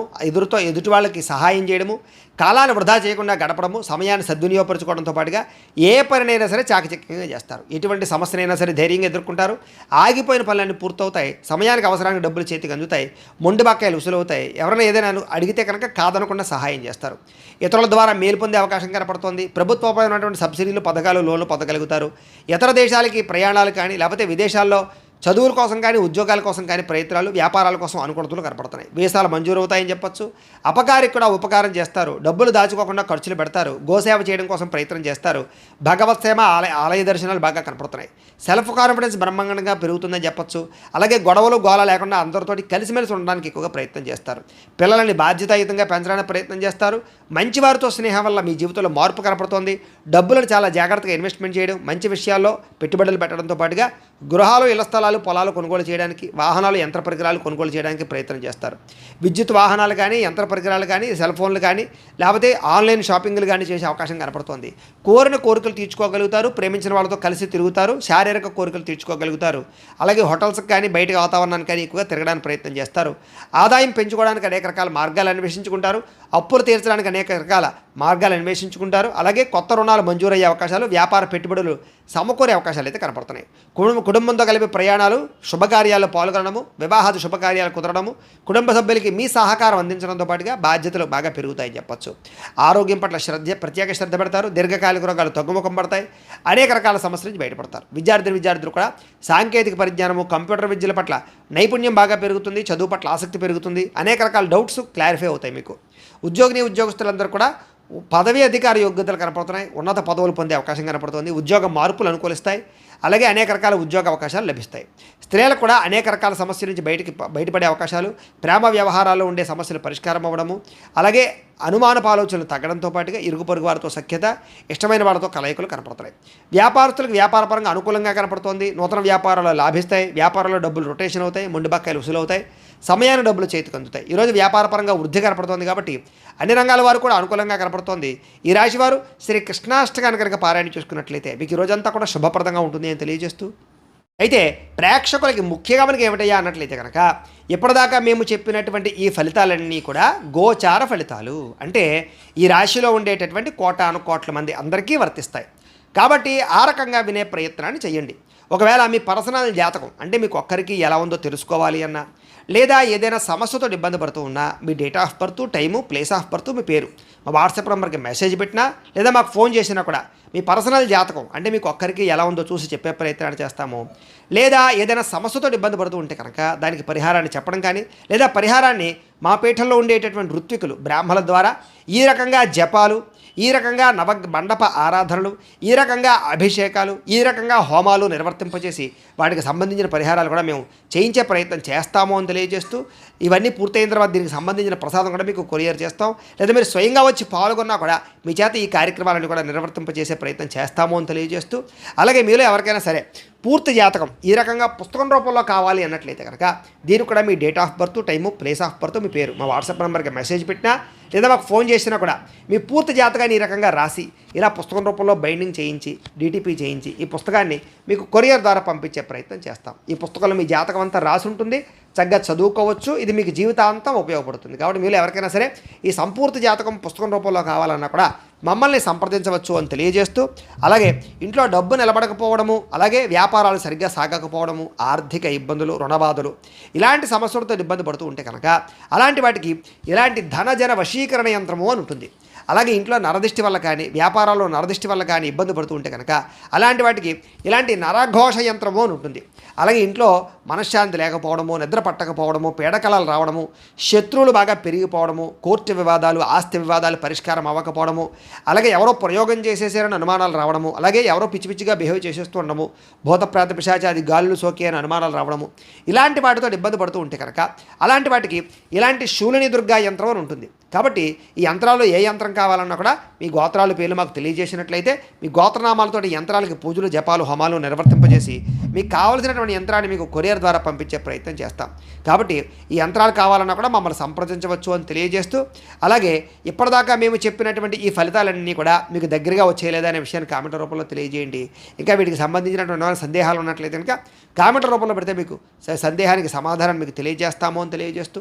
ఎదుటి వాళ్ళకి సహాయం చేయడము, కాలాన్ని వృధా చేయకుండా గడపడము, సమయాన్ని సద్వినియోగపరచుకోవడంతో పాటుగా ఏ పనినైనా సరే చాకచక్యంగా చేస్తారు. ఎటువంటి సమస్యనైనా సరే ధైర్యంగా ఎదుర్కొంటారు. ఆగిపోయిన పనులన్నీ పూర్తవుతాయి. సమయానికి అవసరానికి డబ్బులు చేతికి అందుతాయి. మొండి బకాయిలు ఉసులవుతాయి. ఎవరైనా ఏదైనా అడిగితే కనుక కాదనకుండా సహాయం చేస్తారు. ఇతరుల ద్వారా మేలు పొందే అవకాశం కనపడుతోంది. ప్రభుత్వపరమైనటువంటి సబ్సిడీలు, పథకాలు, లోన్లు పొందగలుగుతారు. ఇతర దేశాలకి ప్రయాణాలు కానీ, లేకపోతే విదేశాల్లో చదువుల కోసం కానీ, ఉద్యోగాల కోసం కానీ ప్రయత్నాలు, వ్యాపారాల కోసం అనుకూలతలు కనపడుతున్నాయి. వీసాలు మంజూరు అవుతాయని చెప్పొచ్చు. అపకారికి కూడా ఉపకారం చేస్తారు. డబ్బులు దాచుకోకుండా ఖర్చులు పెడతారు. గోసేవ చేయడం కోసం ప్రయత్నం చేస్తారు. భగవత్ సేవ, ఆలయ దర్శనాలు బాగా కనపడుతున్నాయి. సెల్ఫ్ కాన్ఫిడెన్స్ బ్రహ్మాండంగా పెరుగుతుందని చెప్పొచ్చు. అలాగే గొడవలు గోల లేకుండా అందరితోటి కలిసిమెలిసి ఉండడానికి ఎక్కువగా ప్రయత్నం చేస్తారు. పిల్లలని బాధ్యతాయుతంగా పెంచడానికి ప్రయత్నం చేస్తారు. మంచివారితో స్నేహం వల్ల మీ జీవితంలో మార్పు కనపడుతోంది. డబ్బులను చాలా జాగ్రత్తగా ఇన్వెస్ట్మెంట్ చేయడం, మంచి విషయాల్లో పెట్టుబడులు పెట్టడంతో పాటుగా గృహాలు, ఇళ్ల స్థలాలు, పొలాలు కొనుగోలు చేయడానికి, వాహనాలు, యంత్ర పరికరాలు కొనుగోలు చేయడానికి ప్రయత్నం చేస్తారు. విద్యుత్ వాహనాలు కానీ, యంత్ర పరికరాలు కానీ, సెల్ ఫోన్లు కానీ, లేకపోతే ఆన్లైన్ షాపింగ్లు కానీ చేసే అవకాశం కనపడుతోంది. కోరిన కోరికలు తీర్చుకోగలుగుతారు. ప్రేమించిన వాళ్ళతో కలిసి తిరుగుతారు. శారీరక కోరికలు తీర్చుకోగలుగుతారు. అలాగే హోటల్స్కి కానీ, బయట వాతావరణానికి కానీ ఎక్కువగా తిరగడానికి ప్రయత్నం చేస్తారు. ఆదాయం పెంచుకోవడానికి అనేక రకాల మార్గాలు అన్వేషించుకుంటారు. అప్పులు తీర్చడానికి అనేక రకాల మార్గాలు అన్వేషించుకుంటారు. అలాగే కొత్త రుణాలు మంజూరయ్యే అవకాశాలు, వ్యాపార పెట్టుబడులు సమకూరే అవకాశాలు అయితే కనపడుతున్నాయి. కుటుంబంతో కలిపి ప్రయాణాలు, శుభకార్యాల్లో పాల్గొనడము, వివాహాది శుభకార్యాలు కుదరడము, కుటుంబ సభ్యులకి మీ సహకారం అందించడంతో పాటుగా బాధ్యతలు బాగా పెరుగుతాయని చెప్పొచ్చు. ఆరోగ్యం పట్ల ప్రత్యేక శ్రద్ధ పెడతారు. దీర్ఘకాలిక రోగాలు తగ్గుముఖం పడతాయి. అనేక రకాల సమస్యల నుంచి బయటపడతారు. విద్యార్థులు కూడా సాంకేతిక పరిజ్ఞానము, కంప్యూటర్ విద్యల పట్ల నైపుణ్యం బాగా పెరుగుతుంది. చదువు పట్ల ఆసక్తి పెరుగుతుంది. అనేక రకాల డౌట్స్ క్లారిఫై అవుతాయి మీకు. ఉద్యోగస్తులందరూ కూడా పదవి అధికార యోగ్యతలు కనపడుతున్నాయి. ఉన్నత పదవులు పొందే అవకాశం కనపడుతుంది. ఉద్యోగ మార్పులు అనుకూలిస్తాయి. అలాగే అనేక రకాల ఉద్యోగ అవకాశాలు లభిస్తాయి. స్త్రీలకు కూడా అనేక రకాల సమస్యల నుంచి బయటపడే అవకాశాలు, ప్రేమ వ్యవహారాల్లో ఉండే సమస్యలు పరిష్కారం అవ్వడము, అలాగే అనుమానపు ఆలోచనలు తగ్గడంతో పాటుగా ఇరుగు పొరుగు వారితో సఖ్యత, ఇష్టమైన వారితో కలయికలు కనపడుతున్నాయి. వ్యాపారస్తులకు వ్యాపారపరంగా అనుకూలంగా కనపడుతోంది. నూతన వ్యాపారాలు లాభిస్తాయి. వ్యాపారంలో డబ్బులు రొటేషన్ అవుతాయి. మొండి బకాయిలు వసూలవుతాయి. సమయాన్ని డబ్బులు చేతికి అందుతాయి. ఈరోజు వ్యాపారపరంగా వృద్ధి కనపడుతోంది కాబట్టి అన్ని రంగాల వారు కూడా అనుకూలంగా కనపడుతోంది. ఈ రాశి వారు శ్రీ కృష్ణాష్టకాన్ని కనుక పారాయణ చేసుకున్నట్లయితే మీకు ఈ రోజంతా కూడా శుభప్రదంగా ఉంటుంది అని తెలియజేస్తూ, అయితే ప్రేక్షకులకి ముఖ్యంగా మనకి ఏమిటయ్యా అన్నట్లయితే కనుక ఇప్పటిదాకా మేము చెప్పినటువంటి ఈ ఫలితాలన్నీ కూడా గోచార ఫలితాలు. అంటే ఈ రాశిలో ఉండేటటువంటి కోట్ల మంది అందరికీ వర్తిస్తాయి. కాబట్టి ఆ రకంగా వినే ప్రయత్నాన్ని చేయండి. ఒకవేళ మీ పర్సనల్ జాతకం అంటే మీకు ఒక్కరికి ఎలా ఉందో తెలుసుకోవాలి అన్నా, లేదా ఏదైనా సమస్యతో ఇబ్బంది పడుతూ ఉన్నా మీ date of birth, time, place of birth, మీ పేరు మా వాట్సాప్ నెంబర్కి మెసేజ్ పెట్టినా లేదా మాకు ఫోన్ చేసినా కూడా మీ పర్సనల్ జాతకం అంటే మీకు ఒక్కరికి ఎలా ఉందో చూసి చెప్పే ప్రయత్నాన్ని చేస్తాము. లేదా ఏదైనా సమస్యతో ఇబ్బంది పడుతూ ఉంటే కనుక దానికి పరిహారాన్ని చెప్పడం కానీ, లేదా పరిహారాన్ని మా పీఠంలో ఉండేటటువంటి ఋత్వికులు, బ్రాహ్మణుల ద్వారా ఈ రకంగా జపాలు, ఈ రకంగా మండప ఆరాధనలు, ఈ రకంగా అభిషేకాలు, ఈ రకంగా హోమాలు నిర్వర్తింపచేసి వాటికి సంబంధించిన పరిహారాలు కూడా మేము చేయించే ప్రయత్నం చేస్తాము అని తెలియజేస్తూ, ఇవన్నీ పూర్తయిన తర్వాత దీనికి సంబంధించిన ప్రసాదం కూడా మీకు కొరియర్ చేస్తాం. లేదా మీరు స్వయంగా వచ్చి పాల్గొన్నా కూడా మీ చేత ఈ కార్యక్రమాలను కూడా నిర్వర్తింపచేసే ప్రయత్నం చేస్తాము అని తెలియజేస్తూ, అలాగే మీలో ఎవరికైనా సరే పూర్తి జాతకం ఈ రకంగా పుస్తకం రూపంలో కావాలి అన్నట్లయితే కనుక దీనికి కూడా మీ date of birth, time, place of birth, మీ పేరు మా వాట్సాప్ నెంబర్కి మెసేజ్ పెట్టినా లేదా మాకు ఫోన్ చేసినా కూడా మీ పూర్తి జాతకాన్ని ఈ రకంగా రాసి ఇలా పుస్తకం రూపంలో బైండింగ్ చేయించి, డిటిపి చేయించి ఈ పుస్తకాన్ని మీకు కొరియర్ ద్వారా పంపించే ప్రయత్నం చేస్తాం. ఈ పుస్తకంలో మీ జాతకం అంతా రాసి ఉంటుంది. చక్కగా చదువుకోవచ్చు. ఇది మీకు జీవితాంతం ఉపయోగపడుతుంది. కాబట్టి మీరు ఎవరికైనా సరే ఈ సంపూర్తి జాతకం పుస్తకం రూపంలో కావాలన్నా కూడా మమ్మల్ని సంప్రదించవచ్చు అని తెలియజేస్తూ, అలాగే ఇంట్లో డబ్బు నిలబడకపోవడము, అలాగే వ్యాపారాలు సరిగ్గా సాగకపోవడము, ఆర్థిక ఇబ్బందులు, రుణబాధలు ఇలాంటి సమస్యలతో ఇబ్బంది పడుతూ ఉంటే కనుక అలాంటి వాటికి ఇలాంటి ధనజన వశీకరణ యంత్రము అని ఉంటుంది. అలాగే ఇంట్లో నరదిష్టి వల్ల కానీ వ్యాపారాల్లో నరదిష్టి వల్ల కానీ ఇబ్బంది పడుతూ ఉంటే కనుక అలాంటి వాటికి ఇలాంటి నరఘోష యంత్రము అని ఉంటుంది. అలాగే ఇంట్లో మనశ్శాంతి లేకపోవడము, నిద్ర పట్టకపోవడము, పీడకలలు రావడము, శత్రువులు బాగా పెరిగిపోవడము, కోర్టు వివాదాలు, ఆస్తి వివాదాలు పరిష్కారం అవ్వకపోవడము, అలాగే ఎవరో ప్రయోగం చేసేసారని అనుమానాలు రావడము, అలాగే ఎవరో పిచ్చి పిచ్చిగా బిహేవ్ చేసేస్తూ ఉండడము, భూతప్రాత పిశాచాది గాలులు సోకే అని అనుమానాలు రావడము, ఇలాంటి వాటితో ఇబ్బంది పడుతూ ఉంటే కనుక అలాంటి వాటికి ఇలాంటి శూలిని దుర్గా యంత్రం అని ఉంటుంది. కాబట్టి ఈ యంత్రాలు ఏ యంత్రం కావాలన్నా కూడా మీ గోత్రాలు పేర్లు మాకు తెలియజేసినట్లయితే మీ గోత్రనామాలతో యంత్రాలకి పూజలు, జపాలు, హోమాలు నిర్వర్తింపజేసి మీకు కావాల్సినటువంటి యంత్రాన్ని మీకు కొరియర్ ద్వారా పంపించే ప్రయత్నం చేస్తాం. కాబట్టి ఈ యంత్రాలు కావాలన్నా కూడా మమ్మల్ని సంప్రదించవచ్చు అని తెలియజేస్తూ, అలాగే ఇప్పటిదాకా మేము చెప్పినటువంటి ఈ ఫలితాలన్నీ కూడా మీకు దగ్గరగా వచ్చేయలేదా అనే విషయాన్ని కామెంట్ రూపంలో తెలియజేయండి. ఇంకా వీటికి సంబంధించినటువంటి సందేహాలు ఉన్నట్లయితే కనుక కామెంట్ రూపంలో పెడితే మీకు సందేహానికి సమాధానం మీకు తెలియజేస్తాము అని తెలియజేస్తూ,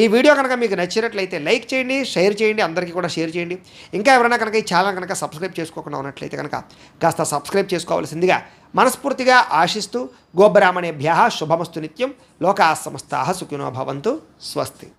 ఈ వీడియో కనుక మీకు నచ్చినట్లయితే లైక్ చేయండి, షేర్ చేయండి, అందరికీ కూడా షేర్ చేయండి. ఇంకా ఎవరైనా కనుక ఈ ఛానల్ కనుక సబ్స్క్రైబ్ చేసుకోకుండా ఉన్నట్లయితే కనుక కాస్త సబ్స్క్రైబ్ చేసుకోవాల్సిందిగా మనస్ఫూర్తిగా ఆశిస్తూ, గోబ్రాహ్మణేభ్యః శుభమస్తు నిత్యం, లోకాః సమస్తాః సుఖినో భవంతు. స్వస్తి.